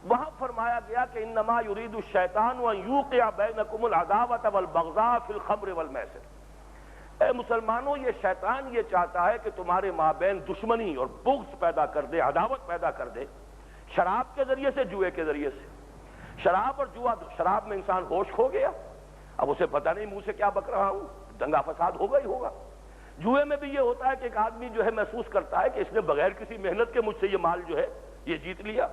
وہاں فرمایا گیا کہ انما یرید الشیطان ان یوقع بینکم العداوۃ والبغضاء فی الخمر والمیسر، اے مسلمانوں یہ شیطان یہ چاہتا ہے کہ تمہارے مابین دشمنی اور بغض پیدا کر دے، عداوت پیدا کر دے، شراب کے ذریعے سے، جوئے کے ذریعے سے۔ شراب اور جوا، شراب میں انسان ہوش کھو گیا، اب اسے پتہ نہیں منہ سے کیا بک رہا ہوں، دنگا فساد ہوگا ہی ہوگا۔ جوئے میں بھی یہ ہوتا ہے کہ ایک آدمی جو ہے محسوس کرتا ہے کہ اس نے بغیر کسی محنت کے مجھ سے یہ مال جو ہے یہ جیت لیا،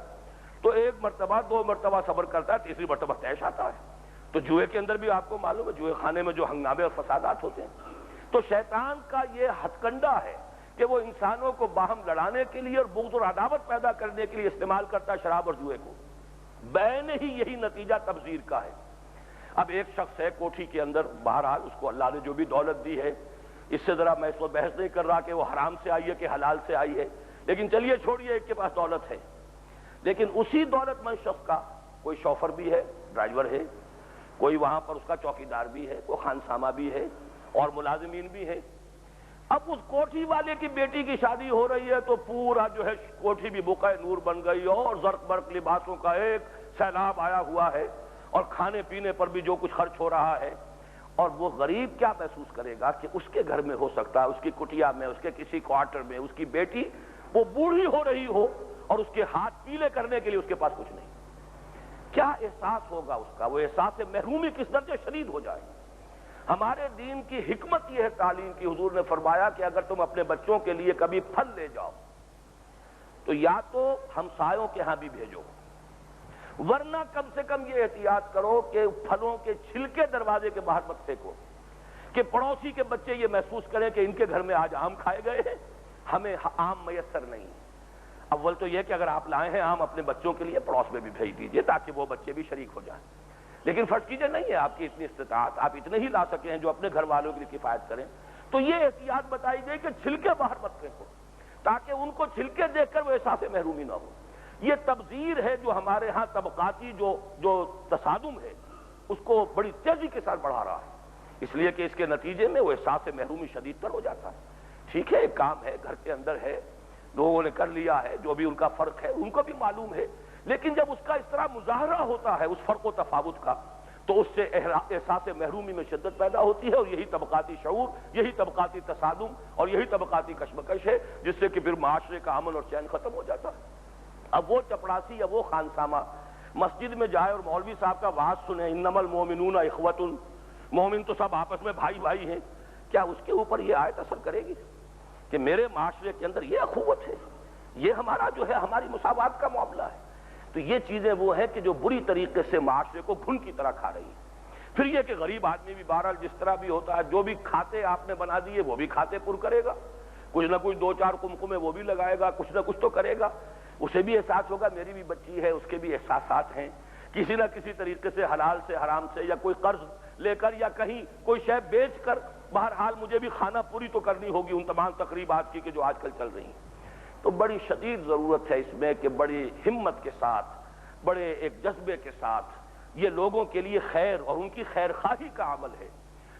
تو ایک مرتبہ دو مرتبہ صبر کرتا ہے، تیسری مرتبہ طیش آتا ہے۔ تو جوئے کے اندر بھی آپ کو معلوم ہے جوئے خانے میں جو ہنگامے اور فسادات ہوتے ہیں، تو شیطان کا یہ ہتھ کنڈا ہے کہ وہ انسانوں کو باہم لڑانے کے لیے اور بغض اور عداوت پیدا کرنے کے لیے استعمال کرتا ہے شراب اور جوئے کو، بین ہی یہی نتیجہ تبذیر کا ہے۔ اب ایک شخص ہے کوٹھی کے اندر، بہرحال اس کو اللہ نے جو بھی دولت دی ہے، اس سے ذرا میں اس وقت بحث نہیں کر رہا کہ وہ حرام سے آئی ہے کہ حلال سے آئی ہے، لیکن چلیے چھوڑیے، ایک کے پاس دولت ہے، لیکن اسی دولت مند شخص کا کوئی شوفر بھی ہے، ڈرائیور ہے، کوئی وہاں پر اس کا چوکیدار بھی ہے، کوئی خانسامہ بھی ہے اور ملازمین بھی ہیں۔ اب اس کوٹھی والے کی بیٹی کی شادی ہو رہی ہے تو پورا جو ہے کوٹھی بھی بقع نور بن گئی اور زرق برق لباسوں کا ایک سیلاب آیا ہوا ہے، اور کھانے پینے پر بھی جو کچھ خرچ ہو رہا ہے، اور وہ غریب کیا محسوس کرے گا کہ اس کے گھر میں ہو سکتا ہے، اس کی کٹیا میں، اس کے کسی کوارٹر میں اس کی بیٹی وہ بوڑھی ہو رہی ہو اور اس کے ہاتھ پیلے کرنے کے لیے اس کے پاس کچھ نہیں، کیا احساس ہوگا اس کا؟ وہ احساس محرومی کس درجے شدید ہو جائے۔ ہمارے دین کی حکمت یہ ہے تعلیم کی، حضور نے فرمایا کہ اگر تم اپنے بچوں کے لیے کبھی پھل لے جاؤ تو یا تو ہمسایوں کے ہاں بھی بھیجو، ورنہ کم سے کم یہ احتیاط کرو کہ پھلوں کے چھلکے دروازے کے باہر مت پھینکو کہ پڑوسی کے بچے یہ محسوس کریں کہ ان کے گھر میں آج آم کھائے گئے ہیں، ہمیں آم میسر نہیں۔ اول تو یہ کہ اگر آپ لائے ہیں آم اپنے بچوں کے لیے پڑوس میں بھی بھیج دیجئے تاکہ وہ بچے بھی شریک ہو جائیں۔ لیکن فرض کیجئے نہیں ہے آپ کی اتنی استطاعت، آپ اتنے ہی لا سکے ہیں جو اپنے گھر والوں کے لیے کفایت کریں، تو یہ احتیاط بتائی گئی کہ چھلکے باہر مت پھینکو، تاکہ ان کو چھلکے دیکھ کر وہ احساس محرومی نہ ہو۔ یہ تبذیر ہے جو ہمارے ہاں طبقاتی جو تصادم ہے اس کو بڑی تیزی کے ساتھ بڑھا رہا ہے، اس لیے کہ اس کے نتیجے میں وہ احساس محرومی شدید تر ہو جاتا ہے۔ ٹھیک ہے، ایک کام ہے، گھر کے اندر ہے، لوگوں نے کر لیا ہے، جو بھی ان کا فرق ہے ان کو بھی معلوم ہے، لیکن جب اس کا اس طرح مظاہرہ ہوتا ہے اس فرق و تفاوت کا، تو اس سے احساس محرومی میں شدت پیدا ہوتی ہے، اور یہی طبقاتی شعور، یہی طبقاتی تصادم اور یہی طبقاتی کشمکش ہے جس سے کہ پھر معاشرے کا امن اور چین ختم ہو جاتا ہے۔ اب وہ چپڑاسی یا وہ خانسامہ مسجد میں جائے اور مولوی صاحب کا وعظ سنے، انما المؤمنون اخوۃ، مومن تو سب آپس میں بھائی بھائی ہیں، کیا اس کے اوپر یہ آیت اثر کرے گی کہ میرے معاشرے کے اندر یہ اخوت ہے، یہ ہمارا جو ہے ہماری مساوات کا معاملہ ہے؟ تو یہ چیزیں وہ ہیں کہ جو بری طریقے سے معاشرے کو گھن کی طرح کھا رہی ہیں۔ پھر یہ کہ غریب آدمی بھی بہرحال جس طرح بھی ہوتا ہے، جو بھی کھاتے آپ نے بنا دیے وہ بھی کھاتے پر کرے گا، کچھ نہ کچھ دو چار قمقمے وہ بھی لگائے گا، کچھ نہ کچھ تو کرے گا، اسے بھی احساس ہوگا میری بھی بچی ہے، اس کے بھی احساسات ہیں، کسی نہ کسی طریقے سے حلال سے حرام سے یا کوئی قرض لے کر یا کہیں کوئی شے بیچ کر بہرحال مجھے بھی خانہ پوری تو کرنی ہوگی ان تمام تقریبات کی کہ جو آج کل چل رہی ہیں۔ تو بڑی شدید ضرورت ہے اس میں کہ بڑی ہمت کے ساتھ، بڑے ایک جذبے کے ساتھ یہ لوگوں کے لیے خیر اور ان کی خیر خواہی کا عمل ہے۔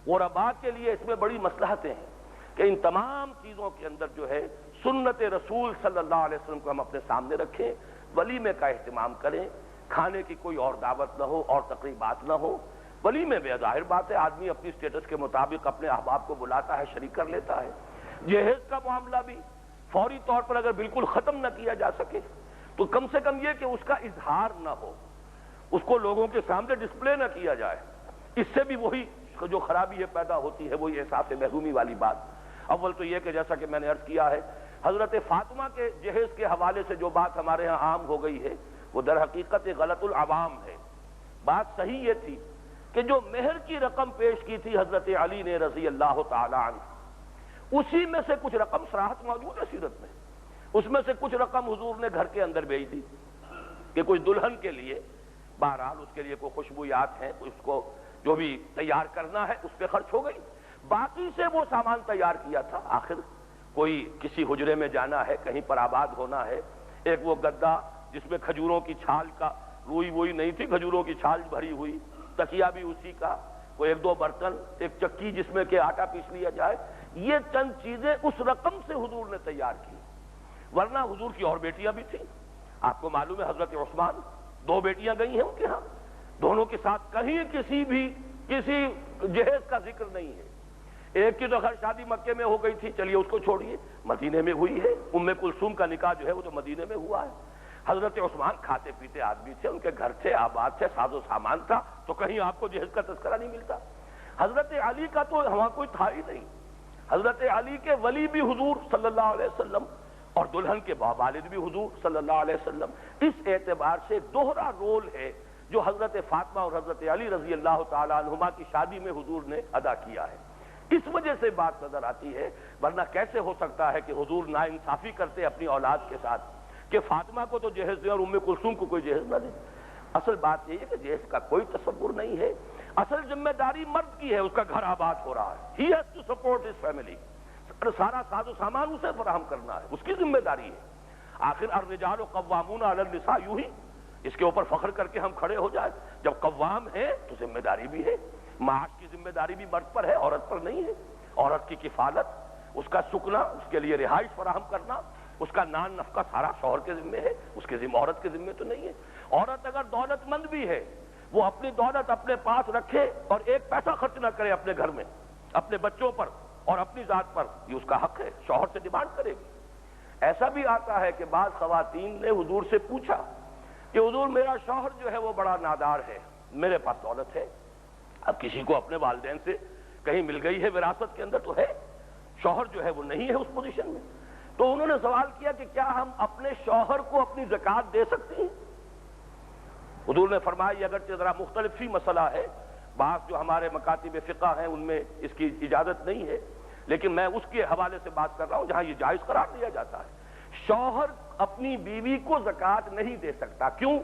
غرباء کے لیے اس میں بڑی مصلحتیں ہیں کہ ان تمام چیزوں کے اندر جو ہے سنت رسول صلی اللہ علیہ وسلم کو ہم اپنے سامنے رکھیں، ولیمے کا اہتمام کریں، کھانے کی کوئی اور دعوت نہ ہو اور تقریبات نہ ہو۔ ولیمے میں ظاہر بات ہے آدمی اپنی سٹیٹس کے مطابق اپنے احباب کو بلاتا ہے، شریک کر لیتا ہے۔ جہیز کا معاملہ بھی فوری طور پر اگر بالکل ختم نہ کیا جا سکے تو کم سے کم یہ کہ اس کا اظہار نہ ہو، اس کو لوگوں کے سامنے ڈسپلے نہ کیا جائے، اس سے بھی وہی جو خرابی ہے پیدا ہوتی ہے، وہی احساس محرومی والی بات۔ اول تو یہ کہ جیسا کہ میں نے عرض کیا ہے، حضرت فاطمہ کے جہیز کے حوالے سے جو بات ہمارے ہاں عام ہو گئی ہے وہ در حقیقت غلط العوام ہے۔ بات صحیح یہ تھی کہ جو مہر کی رقم پیش کی تھی حضرت علی نے رضی اللہ تعالی عنہ، اسی میں سے کچھ رقم صراحت موجود ہے سیرت میں، اس میں سے کچھ رقم حضور نے گھر کے اندر بھیج دی کہ کچھ دلہن کے لیے، بہرحال اس کے لیے کوئی خوشبویات ہیں، اس کو جو بھی تیار کرنا ہے اس پہ خرچ ہو گئی، باقی سے وہ سامان تیار کیا تھا۔ آخر کوئی کسی حجرے میں جانا ہے، کہیں پر آباد ہونا ہے، ایک وہ گدا جس میں کھجوروں کی چھال کا، روئی وہی نہیں تھی، کھجوروں کی چھال بھری ہوئی، تکیہ بھی اسی کا، کوئی ایک دو برتن، ایک چکی جس میں کہ آٹا پیس لیا جائے، یہ چند چیزیں اس رقم سے حضور نے تیار کی۔ ورنہ حضور کی اور بیٹیاں بھی تھیں، آپ کو معلوم ہے حضرت عثمان، دو بیٹیاں گئی ہیں ان کے ہاں، دونوں کے ساتھ کہیں کسی جہیز کا ذکر نہیں ہے۔ ایک کی تو خیر شادی مکے میں ہو گئی تھی، چلیے اس کو چھوڑیے، مدینے میں ہوئی ہے، ام کلثوم کا نکاح جو ہے وہ تو مدینے میں ہوا ہے۔ حضرت عثمان کھاتے پیتے آدمی تھے، ان کے گھر تھے، آباد تھے، ساز و سامان تھا، تو کہیں آپ کو جہیز کا تذکرہ نہیں ملتا۔ حضرت علی کا تو وہاں کوئی تھا ہی نہیں، حضرت علی کے ولی بھی حضور صلی اللہ علیہ وسلم اور دلہن کے والد بھی حضور صلی اللہ علیہ وسلم۔ اس اعتبار سے دوہرا رول ہے جو حضرت فاطمہ اور حضرت علی رضی اللہ تعالی عنہما کی شادی میں حضور نے ادا کیا ہے۔ اس وجہ سے بات نظر آتی ہے، ورنہ کیسے ہو سکتا ہے کہ حضور ناانصافی کرتے اپنی اولاد کے ساتھ کہ فاطمہ کو تو جہیز دیں اور ام کلثوم کو کوئی جہیز نہ دیں۔ اصل بات یہ ہے کہ جہیز کا کوئی تصور نہیں ہے، اصل ذمہ داری مرد کی ہے، اس کا گھر آباد ہو رہا ہے، he has to support his family, سارا ساز و سامان اسے فراہم کرنا ہے، اس کی ذمہ داری ہے۔ آخر الرجال قوامون علی النساء، یوں ہی اس کے اوپر فخر کر کے ہم کھڑے ہو جائیں، جب قوام ہے تو ذمہ داری بھی ہے، معاش کی ذمہ داری بھی مرد پر ہے، عورت پر نہیں ہے۔ عورت کی کفالت، اس کا سکنا، اس کے لیے رہائش فراہم کرنا، اس کا نان نفقہ سارا شوہر کے ذمہ ہے، اس کے ذمہ عورت کے ذمہ تو نہیں ہے۔ عورت اگر دولت مند بھی ہے، وہ اپنی دولت اپنے پاس رکھے اور ایک پیسہ خرچ نہ کرے اپنے گھر میں، اپنے بچوں پر اور اپنی ذات پر، یہ اس کا حق ہے، شوہر سے ڈیمانڈ کرے گی۔ ایسا بھی آتا ہے کہ بعض خواتین نے حضور سے پوچھا کہ حضور میرا شوہر جو ہے وہ بڑا نادار ہے، میرے پاس دولت ہے، اب کسی کو اپنے والدین سے کہیں مل گئی ہے وراثت کے اندر تو ہے، شوہر جو ہے وہ نہیں ہے اس پوزیشن میں، تو انہوں نے سوال کیا کہ کیا ہم اپنے شوہر کو اپنی زکوٰۃ دے سکتے ہیں؟ حضور نے فرمایا اگرچہ ذرا مختلف ہی مسئلہ ہے، بعض جو ہمارے مکاتب فقہ ہیں ان میں اس کی اجازت نہیں ہے، لیکن میں اس کے حوالے سے بات کر رہا ہوں جہاں یہ جائز قرار دیا جاتا ہے۔ شوہر اپنی بیوی کو زکوٰۃ نہیں دے سکتا، کیوں؟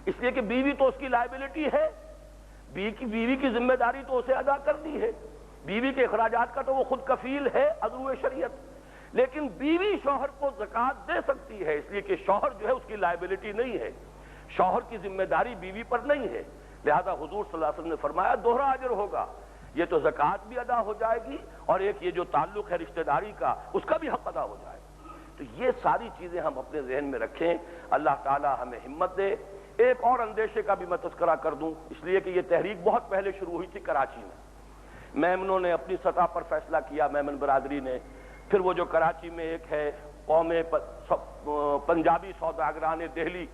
اس لیے کہ بیوی تو اس کی لائبلٹی ہے، بیوی کی ذمہ داری تو اسے ادا کرنی ہے، بیوی کے اخراجات کا تو وہ خود کفیل ہے عضو شریعت، لیکن بیوی شوہر کو زکوٰۃ دے سکتی ہے، اس لیے کہ شوہر جو ہے اس کی لائبلٹی نہیں ہے، شوہر کی ذمہ داری بیوی پر نہیں ہے، لہذا حضور صلی اللہ علیہ وسلم نے فرمایا دوہرا اجر ہوگا، یہ تو زکوٰۃ بھی ادا ہو جائے گی اور ایک یہ جو تعلق ہے رشتہ داری کا اس کا بھی حق ادا ہو جائے گا۔ تو یہ ساری چیزیں ہم اپنے ذہن میں رکھیں، اللہ تعالی ہمیں ہمت دے۔ ایک اور اندیشے کا بھی میں تذکرہ کر دوں، اس لیے کہ یہ تحریک بہت پہلے شروع ہوئی تھی کراچی میں، میمنوں نے اپنی سطح پر فیصلہ کیا، میمن برادری نے، پھر وہ جو کراچی میں ایک ہے قوم پنجابی سوداگران دہلی،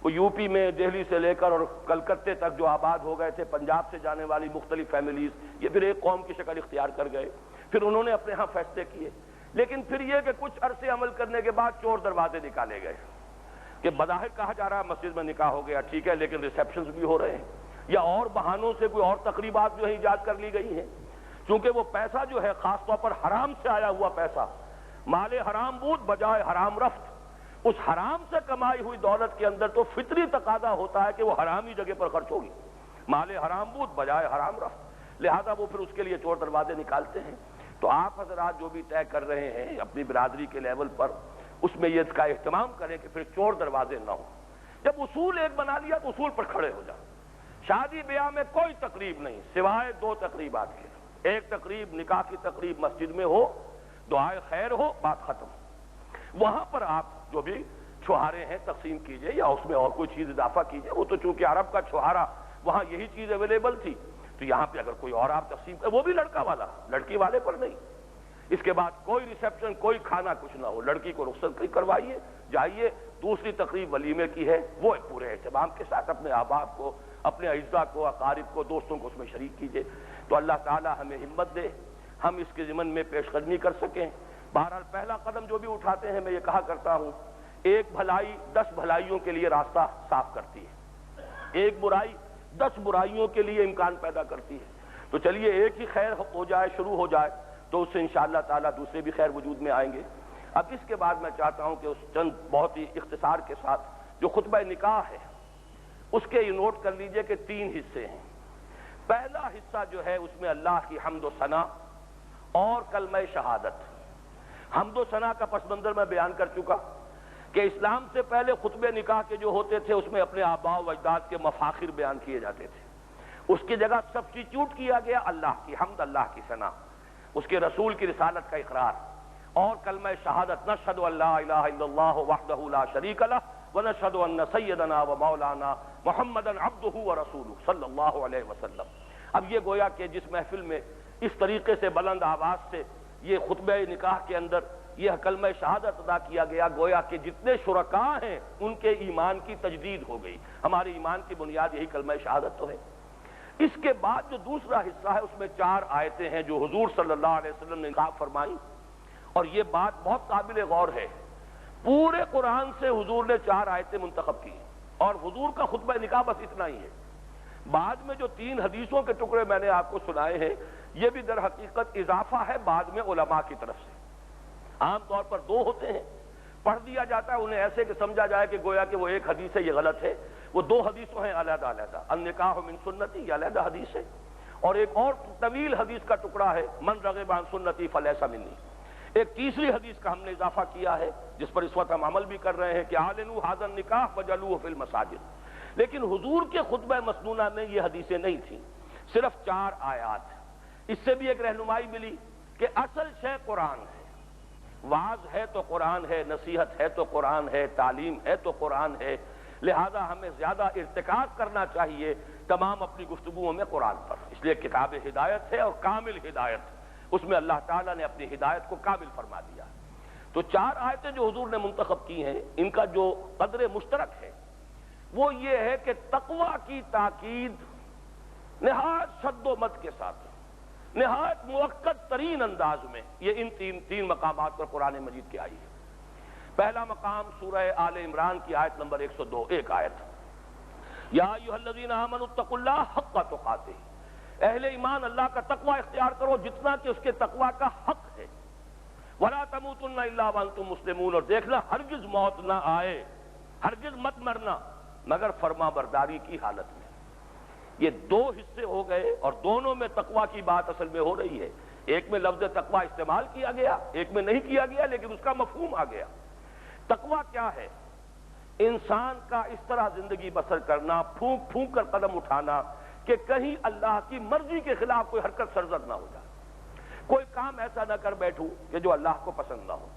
وہ یو پی میں دہلی سے لے کر اور کلکتے تک جو آباد ہو گئے تھے، پنجاب سے جانے والی مختلف فیملیز، یہ پھر ایک قوم کی شکل اختیار کر گئے، پھر انہوں نے اپنے ہاں فیصلے کیے، لیکن پھر یہ کہ کچھ عرصے عمل کرنے کے بعد چور دروازے نکالے گئے کہ بظاہر کہا جا رہا ہے مسجد میں نکاح ہو گیا ٹھیک ہے، لیکن ریسیپشنز بھی ہو رہے ہیں، یا اور بہانوں سے کوئی اور تقریبات جو ہے ایجاد کر لی گئی ہیں، چونکہ وہ پیسہ جو ہے خاص طور پر حرام سے آیا ہوا پیسہ، مال حرام بود بجائے حرام رفت، اس حرام سے کمائی ہوئی دولت کے اندر تو فطری تقاضا ہوتا ہے کہ وہ حرامی جگہ پر خرچ ہوگی، مال حرام بود بجائے حرام رفت، لہذا وہ پھر اس کے لیے چور دروازے نکالتے ہیں۔ تو آپ حضرات جو بھی طے کر رہے ہیں اپنی برادری کے لیول پر، اس میں یہ اس کا اہتمام کریں کہ پھر چور دروازے نہ ہوں، جب اصول ایک بنا لیا تو اصول پر کھڑے ہو جائیں۔ شادی بیاہ میں کوئی تقریب نہیں سوائے دو تقریبات کے، ایک تقریب نکاح کی تقریب مسجد میں ہو، دعائے خیر ہو، بات ختم، وہاں پر آپ جو بھی چھہارے ہیں تقسیم کیجئے یا اس میں اور کوئی چیز اضافہ کیجئے، وہ تو چونکہ عرب کا چھہارا وہاں یہی چیز اویلیبل تھی، تو یہاں پہ اگر کوئی اور آپ تقسیم کریں وہ بھی لڑکا والا، لڑکی والے پر نہیں، اس کے بعد کوئی ریسیپشن کوئی کھانا کچھ نہ ہو، لڑکی کو رخصت کروائیے جائیے، دوسری تقریب ولیمے کی ہے وہ پورے اہتمام کے ساتھ اپنے احباب کو، اپنے اعزاء کو، اقارب کو، دوستوں کو اس میں شریک کیجئے، تو اللہ تعالی ہمیں ہمت دے ہم اس کے ضمن میں پیش قدمی کر سکیں۔ بہرحال پہلا قدم جو بھی اٹھاتے ہیں میں یہ کہا کرتا ہوں، ایک بھلائی 10 بھلائیوں کے لیے راستہ صاف کرتی ہے، ایک برائی 10 برائیوں کے لیے امکان پیدا کرتی ہے، تو چلیے ایک ہی خیر ہو جائے، شروع ہو جائے تو اس سے انشاءاللہ تعالی دوسرے بھی خیر وجود میں آئیں گے۔ اب اس کے بعد میں چاہتا ہوں کہ اس چند بہت ہی اختصار کے ساتھ جو خطبہ نکاح ہے اس کے یہ نوٹ کر لیجئے کہ 3 حصے ہیں۔ پہلا حصہ جو ہے اس میں اللہ کی حمد و ثنا اور کلمہ شہادت۔ حمد و ثنا کا پس منظر میں بیان کر چکا کہ اسلام سے پہلے خطبے نکاح کے جو ہوتے تھے اس میں اپنے آباء و اجداد کے مفاخر بیان کیے جاتے تھے، اس کی جگہ سبسٹیچیوٹ کیا گیا اللہ کی حمد، اللہ کی ثنا، اس کے رسول کی رسالت کا اقرار اور کلمہ شہادت، نشہد ان لا الہ الا اللہ وحدہ لا شریک لہ ونشہد ان سیدنا و مولانا محمدا عبدہ و رسولہ صلی اللہ علیہ وسلم۔ اب یہ گویا کہ جس محفل میں اس طریقے سے بلند آواز سے یہ خطبہ نکاح کے اندر یہ کلمہ شہادت ادا کیا گیا، گویا کہ جتنے شرکاء ہیں ان کے ایمان کی تجدید ہو گئی، ہمارے ایمان کی بنیاد یہی کلمہ شہادت تو ہے۔ اس کے بعد جو دوسرا حصہ ہے اس میں 4 آیتیں ہیں جو حضور صلی اللہ علیہ وسلم نے نکاح فرمائی، اور یہ بات بہت قابل غور ہے، پورے قرآن سے حضور نے 4 آیتیں منتخب کی، اور حضور کا خطبہ نکاح بس اتنا ہی ہے۔ بعد میں جو 3 حدیثوں کے ٹکڑے میں نے آپ کو سنائے ہیں یہ بھی در حقیقت اضافہ ہے بعد میں علماء کی طرف سے، عام طور پر 2 ہوتے ہیں، پڑھ دیا جاتا ہے انہیں ایسے کہ سمجھا جائے کہ گویا کہ وہ ایک حدیث ہے، یہ غلط ہے، وہ 2 حدیثوں ہیں علیحدہ علیحدہ، النکاح من سنتی یہ علیحدہ حدیث ہے، اور ایک اور طویل حدیث کا ٹکڑا ہے من رغب عن سنتی فلیس منی، ایک تیسری حدیث کا ہم نے اضافہ کیا ہے جس پر اس وقت ہم عمل بھی کر رہے ہیں کہ اعلنوا ھذا النکاح وجعلوہ فی المساجد، لیکن حضور کے خطبہ مسنونہ میں یہ حدیثیں نہیں تھیں، صرف 4 آیات۔ اس سے بھی ایک رہنمائی ملی کہ اصل شے قرآن ہے، وعظ ہے تو قرآن ہے، نصیحت ہے تو قرآن ہے، تعلیم ہے تو قرآن ہے، لہذا ہمیں زیادہ ارتکاز کرنا چاہیے تمام اپنی گفتگوؤں میں قرآن پر، اس لیے کتاب ہدایت ہے اور کامل ہدایت، اس میں اللہ تعالیٰ نے اپنی ہدایت کو کامل فرما دیا۔ تو 4 آیتیں جو حضور نے منتخب کی ہیں ان کا جو قدر مشترک ہے وہ یہ ہے کہ تقوی کی تاکید نہایت شد و مد کے ساتھ، نہایت موقت ترین انداز میں یہ ان تین مقامات پر قرآن مجید کی آئی ہے۔ پہلا مقام سورہ آل عمران کی آیت نمبر 102، ایک آیت، یا ایھا الذین آمنوا اتقوا اللہ حق تقاتہ، اہل ایمان اللہ کا تقوی اختیار کرو جتنا کہ اس کے تقوی کا حق ہے، ولا تموتن الا وانتم مسلمون، اور دیکھنا ہرگز موت نہ آئے، ہرگز مت مرنا مگر فرما برداری کی حالت میں۔ یہ دو حصے ہو گئے اور دونوں میں تقویٰ کی بات اصل میں ہو رہی ہے. ایک میں لفظ تقویٰ استعمال کیا گیا، ایک میں نہیں کیا گیا، لیکن اس کا مفہوم آ گیا. تقویٰ کیا ہے؟ انسان کا اس طرح زندگی بسر کرنا، پھونک پھونک کر قدم اٹھانا کہ کہیں اللہ کی مرضی کے خلاف کوئی حرکت سرزد نہ ہو جائے، کوئی کام ایسا نہ کر بیٹھوں کہ جو اللہ کو پسند نہ ہو.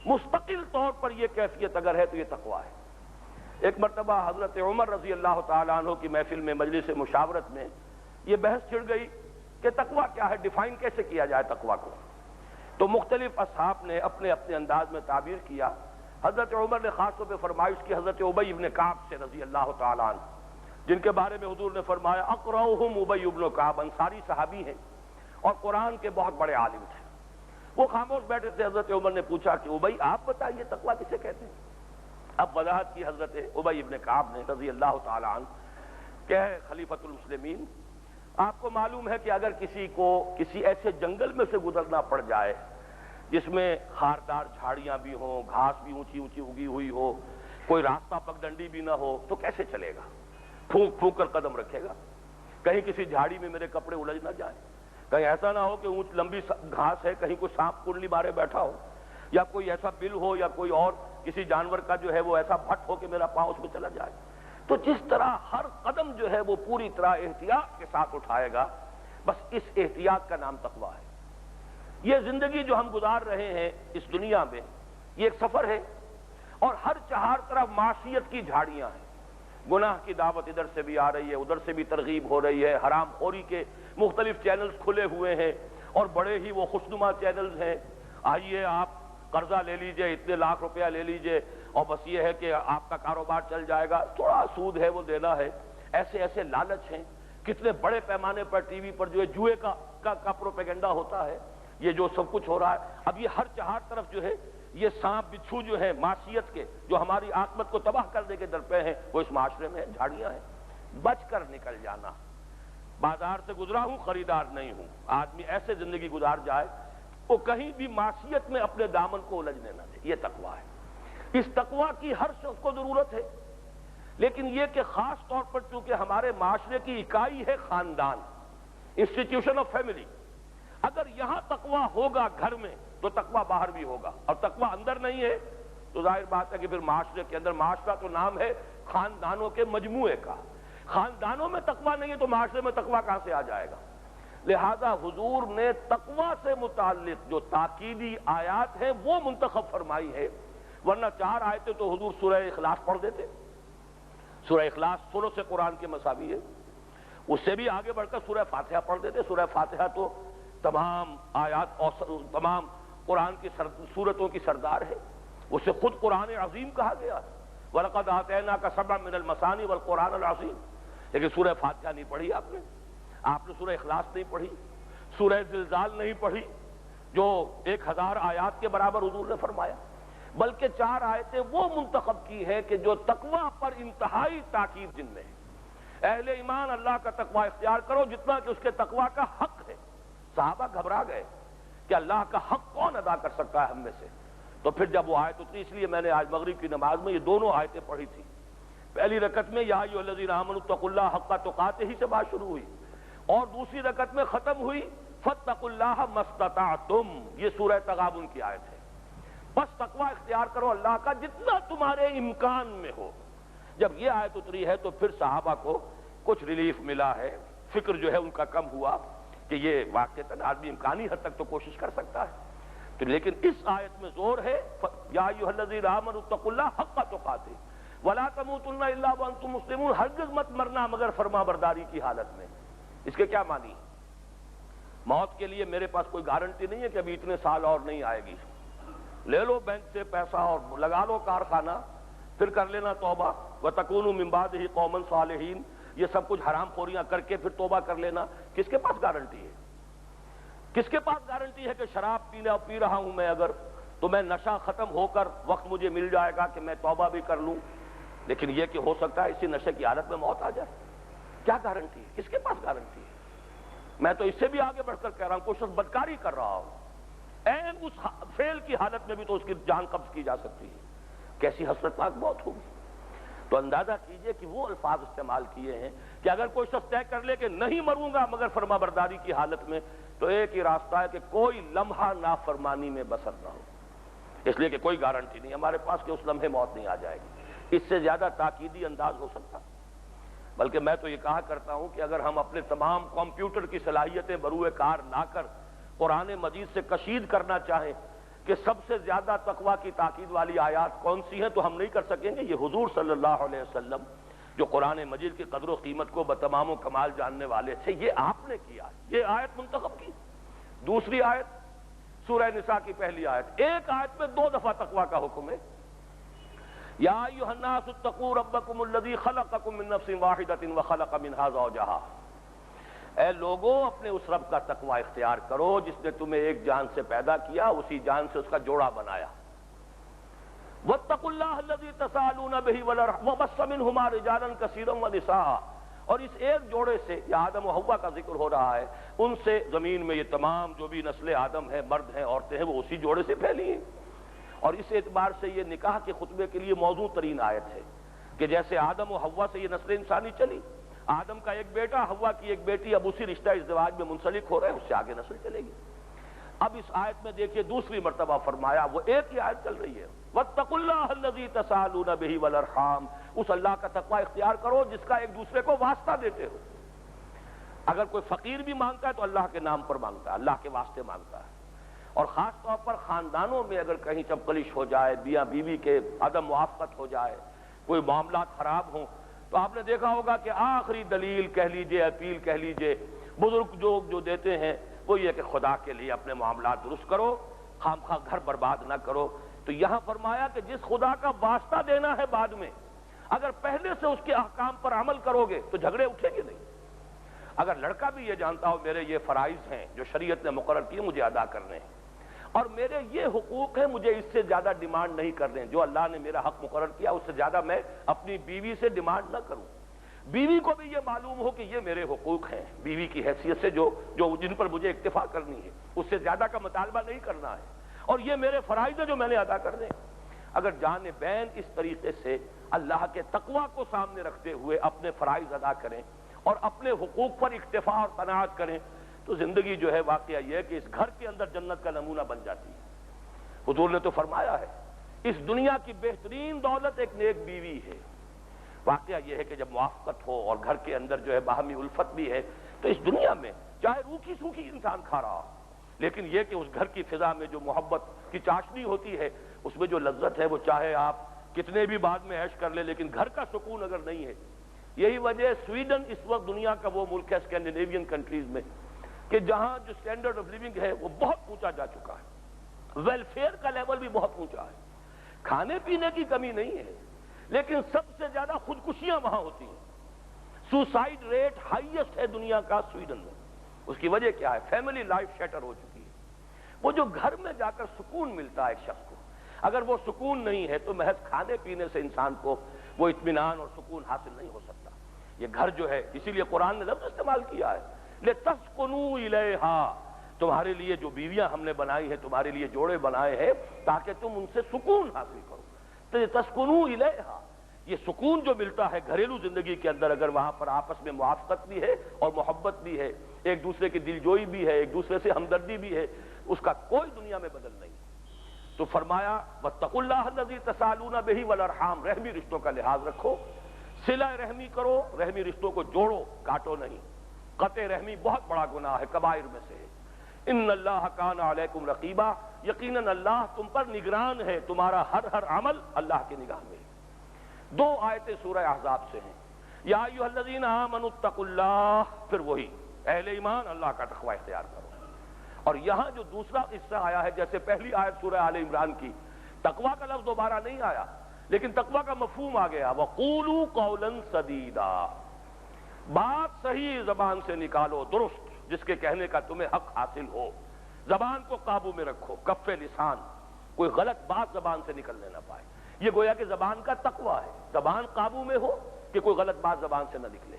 مستقل طور پر یہ کیفیت اگر ہے تو یہ تقویٰ ہے. ایک مرتبہ حضرت عمر رضی اللہ تعالیٰ عنہ کی محفل میں مجلس مشاورت میں یہ بحث چھڑ گئی کہ تقویٰ کیا ہے، ڈیفائن کیسے کیا جائے تقویٰ کو. تو مختلف اصحاب نے اپنے اپنے انداز میں تعبیر کیا. حضرت عمر نے خاص طور پہ فرمائش کی حضرت ابی ابن کعب سے رضی اللہ تعالیٰ عنہ، جن کے بارے میں حضور نے فرمایا اقرؤہم ابی ابن کعب، انصاری صحابی ہیں اور قرآن کے بہت بڑے عالم تھے. وہ خاموش بیٹھے تھے. حضرت عمر نے پوچھا کہ ابی آپ بتائیے تقویٰ کسے کہتے ہیں؟ اب وضاحت کی حضرت ابی ابن کعب نے رضی اللہ تعالیٰ عنہ کہ خلیفۃ المسلمین، آپ کو معلوم ہے کہ اگر کسی کو کسی ایسے جنگل میں سے گزرنا پڑ جائے جس میں خاردار جھاڑیاں بھی ہوں، گھاس بھی اونچی اونچی اگی ہوئی ہو، کوئی راستہ پگڈنڈی بھی نہ ہو، تو کیسے چلے گا؟ پھونک پھونک کر قدم رکھے گا. کہیں کسی جھاڑی میں میرے کپڑے الجھ نہ جائیں، کہیں ایسا نہ ہو کہ اونچ لمبی گھاس ہے، کہیں کوئی سانپ کنڈلی مارے بیٹھا ہو، یا کوئی ایسا بل ہو یا کوئی اور کسی جانور کا جو ہے وہ ایسا بھٹ ہو کہ میرا پاؤں اس میں چلا جائے. تو جس طرح ہر قدم جو ہے وہ پوری طرح احتیاط کے ساتھ اٹھائے گا، بس اس احتیاط کا نام تقویٰ ہے. یہ زندگی جو ہم گزار رہے ہیں اس دنیا میں، یہ ایک سفر ہے اور ہر چہار طرف معصیت کی جھاڑیاں ہیں. گناہ کی دعوت ادھر سے بھی آ رہی ہے، ادھر سے بھی ترغیب ہو رہی ہے، حرام خوری کے مختلف چینلز کھلے ہوئے ہیں اور بڑے ہی وہ خوشنما چینلز ہیں. آئیے آپ قرضہ لے لیجئے، اتنے لاکھ روپیہ لے لیجئے اور بس یہ ہے کہ آپ کا کاروبار چل جائے گا، تھوڑا سود ہے وہ دینا ہے. ایسے ایسے لالچ ہیں. کتنے بڑے پیمانے پر ٹی وی پر جو ہے جوئے کا پروپیگنڈا ہوتا ہے. یہ جو سب کچھ ہو رہا ہے، اب یہ ہر چہار طرف جو ہے یہ سانپ بچھو جو ہے معصیت کے، جو ہماری عاقبت کو تباہ کرنے کے درپے ہیں، وہ اس معاشرے میں جھاڑیاں ہیں. بچ کر نکل جانا. بازار سے گزرا ہوں، خریدار نہیں ہوں. آدمی ایسے زندگی گزار جائے وہ کہیں بھی معصیت میں اپنے دامن کو الجھنے نہ دے. یہ تقویٰ ہے. اس تقویٰ کی ہر شخص کو ضرورت ہے، لیکن یہ کہ خاص طور پر چونکہ ہمارے معاشرے کی اکائی ہے خاندان، انسٹیٹیوشن آف فیملی، اگر یہاں تقویٰ ہوگا گھر میں تو تقویٰ باہر بھی ہوگا. اور تقویٰ اندر نہیں ہے تو ظاہر بات ہے کہ پھر معاشرے کے اندر، معاشرہ تو نام ہے خاندانوں کے مجموعے کا، خاندانوں میں تقویٰ نہیں ہے تو معاشرے میں تقویٰ کہاں سے آ جائے گا؟ لہذا حضور نے تقویٰ سے متعلق جو تاکیدی آیات ہیں وہ منتخب فرمائی ہے، ورنہ 4 آیتیں تو حضور سورہ اخلاص پڑھ دیتے. سورہ اخلاص ثلث قرآن کے مساوی ہے. اس سے بھی آگے بڑھ کر سورہ فاتحہ پڑھ دیتے. سورہ فاتحہ تو تمام آیات اور تمام قرآن کی سورتوں کی سردار ہے. اسے خود قرآن عظیم کہا گیا، وَلَقَدْ آتَيْنَاكَ سَبْعًا مِنَ الْمَثَانِي وَالْقُرْآنَ الْعَظِيمَ. لیکن سورہ فاتحہ نہیں پڑھی آپ نے سورہ اخلاص نہیں پڑھی، سورہ زلزال نہیں پڑھی جو 1000 آیات کے برابر حضور نے فرمایا، بلکہ 4 آیتیں وہ منتخب کی ہیں کہ جو تقویٰ پر انتہائی تاکید جن میں ہے. اہل ایمان اللہ کا تقویٰ اختیار کرو جتنا کہ اس کے تقویٰ کا حق ہے. صحابہ گھبرا گئے کہ اللہ کا حق کون ادا کر سکتا ہے ہم میں سے. تو پھر جب وہ آیت اتری، اس لیے میں نے آج مغرب کی نماز میں یہ دونوں آیتیں پڑھی تھی. پہلی رکعت میں یا ایھا الذین آمنوا اتقوا اللہ حق تقاتہ ہی سے بات شروع ہوئی، اور دوسری رکعت میں ختم ہوئی فاتقوا اللہ ما استطعتم. یہ سورہ تغابن کی آیت ہے. بس تقویٰ اختیار کرو اللہ کا جتنا تمہارے امکان میں ہو. جب یہ آیت اتری ہے تو پھر صحابہ کو کچھ ریلیف ملا ہے، فکر جو ہے ان کا کم ہوا کہ یہ واقعتاً آدمی امکانی حد تک تو کوشش کر سکتا ہے. تو لیکن اس آیت میں زور ہے یا ایھا الذین آمنوا اتقوا اللہ حق تقاتہ ولا تموتن الا وانتم مسلمون. ہرگز مت مرنا مگر فرما برداری کی حالت میں. اس کے کیا معنی؟ موت کے لیے میرے پاس کوئی گارنٹی نہیں ہے کہ ابھی اتنے سال اور نہیں آئے گی. لے لو بینک سے پیسہ اور لگا لو کارخانہ، پھر کر لینا توبہ، وَتَكُونُوا مِن بَعْدِهِ قَوْمًا صَالِحِينَ. یہ سب کچھ حرام خوریاں کر کے پھر توبہ کر لینا. کس کے پاس گارنٹی ہے؟ کس کے پاس گارنٹی ہے کہ شراب پی رہا ہوں میں اگر تو میں نشہ ختم ہو کر وقت مجھے مل جائے گا کہ میں توبہ بھی کر لوں؟ لیکن یہ کہ ہو سکتا ہے اسی نشے کی حالت میں موت آ جائے. کیا گارنٹی ہے؟ کس کے پاس گارنٹی ہے؟ میں تو اس سے بھی آگے بڑھ کر کہہ رہا ہوں، کوئی شخص بدکاری کر رہا ہوں، این اس فیل کی حالت میں بھی تو اس کی جان قبض کی جا سکتی ہے. کیسی حسرتناک موت ہوگی. تو اندازہ کیجئے کہ وہ الفاظ استعمال کیے ہیں کہ اگر کوئی شخص طے کر لے کہ نہیں مروں گا مگر فرما برداری کی حالت میں، تو ایک ہی راستہ ہے کہ کوئی لمحہ نافرمانی میں بسر نہ ہو، اس لیے کہ کوئی گارنٹی نہیں ہمارے پاس کہ اس لمحے موت نہیں آ جائے گی۔ اس سے زیادہ تاکیدی انداز ہو سکتا؟ بلکہ میں تو یہ کہا کرتا ہوں کہ اگر ہم اپنے تمام کمپیوٹر کی صلاحیتیں بروئے کار لا کر قرآن مجید سے کشید کرنا چاہیں کہ سب سے زیادہ تقویٰ کی تاکید والی آیات کون سی ہیں، تو ہم نہیں کر سکیں گے۔ یہ حضور صلی اللہ علیہ وسلم جو قرآن مجید کی قدر و قیمت کو بتمام و کمال جاننے والے تھے، یہ آپ نے کیا، یہ آیت منتخب کی۔ دوسری آیت سورہ نساء کی پہلی آیت، ایک آیت میں 2 دفعہ تقویٰ کا حکم ہے۔ یا ایھا الناس اتقوا ربکم الذی خلقکم من نفس واحدۃ وخلق منها زوجہا، اے لوگو اپنے اس رب کا تقوی اختیار کرو جس نے تمہیں ایک جان سے پیدا کیا، اسی جان سے اس کا جوڑا بنایا۔ واتقوا اللہ الذی تساءلون بہ والارحام وبث منہما رجالا کثیرا ونساء، اور اس ایک جوڑے سے، یہ آدم و حوا کا ذکر ہو رہا ہے، ان سے زمین میں یہ تمام جو بھی نسل آدم ہے، مرد ہیں، عورتیں ہیں، وہ اسی جوڑے سے پھیلی ہیں۔ اور اس اعتبار سے یہ نکاح کے خطبے کے لیے موضوع ترین آیت ہے کہ جیسے آدم و حوا سے یہ نسل انسانی چلی، آدم کا ایک بیٹا، حوا کی ایک بیٹی، اب اسی رشتہ ازدواج میں منسلک ہو رہے ہیں، اس سے آگے نسل چلے گی۔ اب اس آیت میں دیکھیے دوسری مرتبہ فرمایا، وہ ایک ہی آیت چل رہی ہے، واتقوا اللہ الذی تساءلون بہ والارحام، اس اللہ کا تقوی اختیار کرو جس کا ایک دوسرے کو واسطہ دیتے ہو۔ اگر کوئی فقیر بھی مانگتا ہے تو اللہ کے نام پر مانگتا ہے، اللہ کے واسطے مانگتا ہے۔ اور خاص طور پر خاندانوں میں اگر کہیں چپکلش ہو جائے، میاں بیوی کے عدم موافقت ہو جائے، کوئی معاملات خراب ہوں، تو آپ نے دیکھا ہوگا کہ آخری دلیل کہہ لیجئے، اپیل کہہ لیجئے، بزرگ جو دیتے ہیں وہ یہ کہ خدا کے لیے اپنے معاملات درست کرو، خام خواہ گھر برباد نہ کرو۔ تو یہاں فرمایا کہ جس خدا کا واسطہ دینا ہے بعد میں، اگر پہلے سے اس کے احکام پر عمل کرو گے تو جھگڑے اٹھیں گے نہیں۔ اگر لڑکا بھی یہ جانتا ہو میرے یہ فرائض ہیں جو شریعت نے مقرر کیے مجھے ادا کرنے ہیں، اور میرے یہ حقوق ہیں مجھے اس سے زیادہ ڈیمانڈ نہیں کرنے ہیں، جو اللہ نے میرا حق مقرر کیا اس سے زیادہ میں اپنی بیوی سے ڈیمانڈ نہ کروں۔ بیوی کو بھی یہ معلوم ہو کہ یہ میرے حقوق ہیں، بیوی کی حیثیت سے جو جن پر مجھے اکتفا کرنی ہے، اس سے زیادہ کا مطالبہ نہیں کرنا ہے، اور یہ میرے فرائض ہیں جو میں نے ادا کرنے ہیں۔ اگر جانبین اس طریقے سے اللہ کے تقوی کو سامنے رکھتے ہوئے اپنے فرائض ادا کریں اور اپنے حقوق پر اکتفا اور قناعت کریں تو زندگی جو ہے واقعہ یہ ہے کہ اس گھر کے اندر جنت کا نمونہ بن جاتی ہے۔ حضور نے تو فرمایا ہے اس دنیا کی بہترین دولت ایک نیک بیوی ہے۔ واقعہ یہ ہے کہ جب موافقت ہو اور گھر کے اندر جو ہے باہمی الفت بھی ہے تو اس دنیا میں چاہے روکھی سوکھی انسان کھا رہا ہو، لیکن یہ کہ اس گھر کی فضا میں جو محبت کی چاشنی ہوتی ہے، اس میں جو لذت ہے، وہ چاہے آپ کتنے بھی بعد میں عیش کر لیں، لیکن گھر کا سکون اگر نہیں ہے۔ یہی وجہ سویڈن اس وقت دنیا کا وہ ملک ہے اسکینڈینیوین کنٹریز میں کہ جہاں جو سٹینڈرڈ آف لیونگ ہے وہ بہت اونچا جا چکا ہے، ویلفیئر کا لیول بھی بہت اونچا ہے، کھانے پینے کی کمی نہیں ہے، لیکن سب سے زیادہ خودکشیاں وہاں ہوتی ہیں۔ سوسائڈ ریٹ ہائیسٹ ہے دنیا کا سویڈن میں۔ اس کی وجہ کیا ہے؟ فیملی لائف شیٹر ہو چکی ہے۔ وہ جو گھر میں جا کر سکون ملتا ہے ایک شخص کو، اگر وہ سکون نہیں ہے تو محض کھانے پینے سے انسان کو وہ اطمینان اور سکون حاصل نہیں ہو سکتا۔ یہ گھر جو ہے، اسی لیے قرآن نے لفظ استعمال کیا ہے لِتَسْكُنُوا إِلَيْهَا، تمہارے لیے جو بیویاں ہم نے بنائی ہیں، تمہارے لیے جوڑے بنائے ہیں تاکہ تم ان سے سکون حاصل کرو۔ تو یہ تسکنوا الیہا، یہ سکون جو ملتا ہے گھریلو زندگی کے اندر، اگر وہاں پر آپس میں موافقت بھی ہے اور محبت بھی ہے، ایک دوسرے کی دلجوئی بھی ہے، ایک دوسرے سے ہمدردی بھی ہے، اس کا کوئی دنیا میں بدل نہیں۔ تو فرمایا واتقوا اللہ الذی تساءلون بہ والارحام، رحمی رشتوں کا لحاظ رکھو، صلہ رحمی کرو، رحمی رشتوں کو جوڑو، کاٹو نہیں۔ قطع رحمی بہت بڑا گناہ ہے، کبائر میں سے ہے۔ ان اللہ کان علیکم رقیبا، یقیناً اللہ تم پر نگران ہے، تمہارا ہر عمل اللہ کی نگاہ میں ہے۔ 2 آیتیں سورہ احزاب سے ہیں، یا ایھا الذین آمنوا اتقوا اللہ، پھر وہی اہل ایمان اللہ کا تقوی اختیار کرو۔ اور یہاں جو دوسرا قصہ آیا ہے، جیسے پہلی آیت سورہ آل عمران کی، تقوی کا لفظ دوبارہ نہیں آیا لیکن تقوی کا مفہوم آ گیا، وقولوا قولا سدیدا، بات صحیح زبان سے نکالو، درست، جس کے کہنے کا تمہیں حق حاصل ہو، زبان کو قابو میں رکھو، کف لسان، کوئی غلط بات زبان سے نکلنے نہ پائے۔ یہ گویا کہ زبان کا تقویٰ ہے، زبان قابو میں ہو کہ کوئی غلط بات زبان سے نہ نکلے،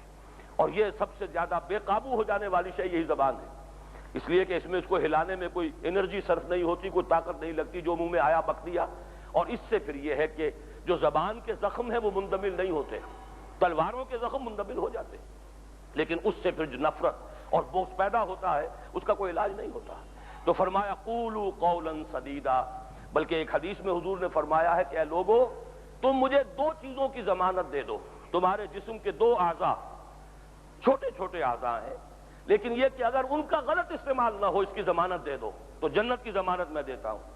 اور یہ سب سے زیادہ بے قابو ہو جانے والی شے یہی زبان ہے، اس لیے کہ اس میں اس کو ہلانے میں کوئی انرجی صرف نہیں ہوتی، کوئی طاقت نہیں لگتی، جو منہ میں آیا بک دیا۔ اور اس سے پھر یہ ہے کہ جو زبان کے زخم ہیں وہ مندمل نہیں ہوتے، تلواروں کے زخم مندمل ہو جاتے، لیکن اس سے پھر جو نفرت اور بغض پیدا ہوتا ہے اس کا کوئی علاج نہیں ہوتا۔ تو فرمایا قولوا قولا سدیدا، بلکہ ایک حدیث میں حضور نے فرمایا ہے کہ اے لوگو تم مجھے دو چیزوں کی ضمانت دے دو، تمہارے جسم کے دو اعضاء چھوٹے چھوٹے اعضاء ہیں، لیکن یہ کہ اگر ان کا غلط استعمال نہ ہو اس کی ضمانت دے دو، تو جنت کی ضمانت میں دیتا ہوں۔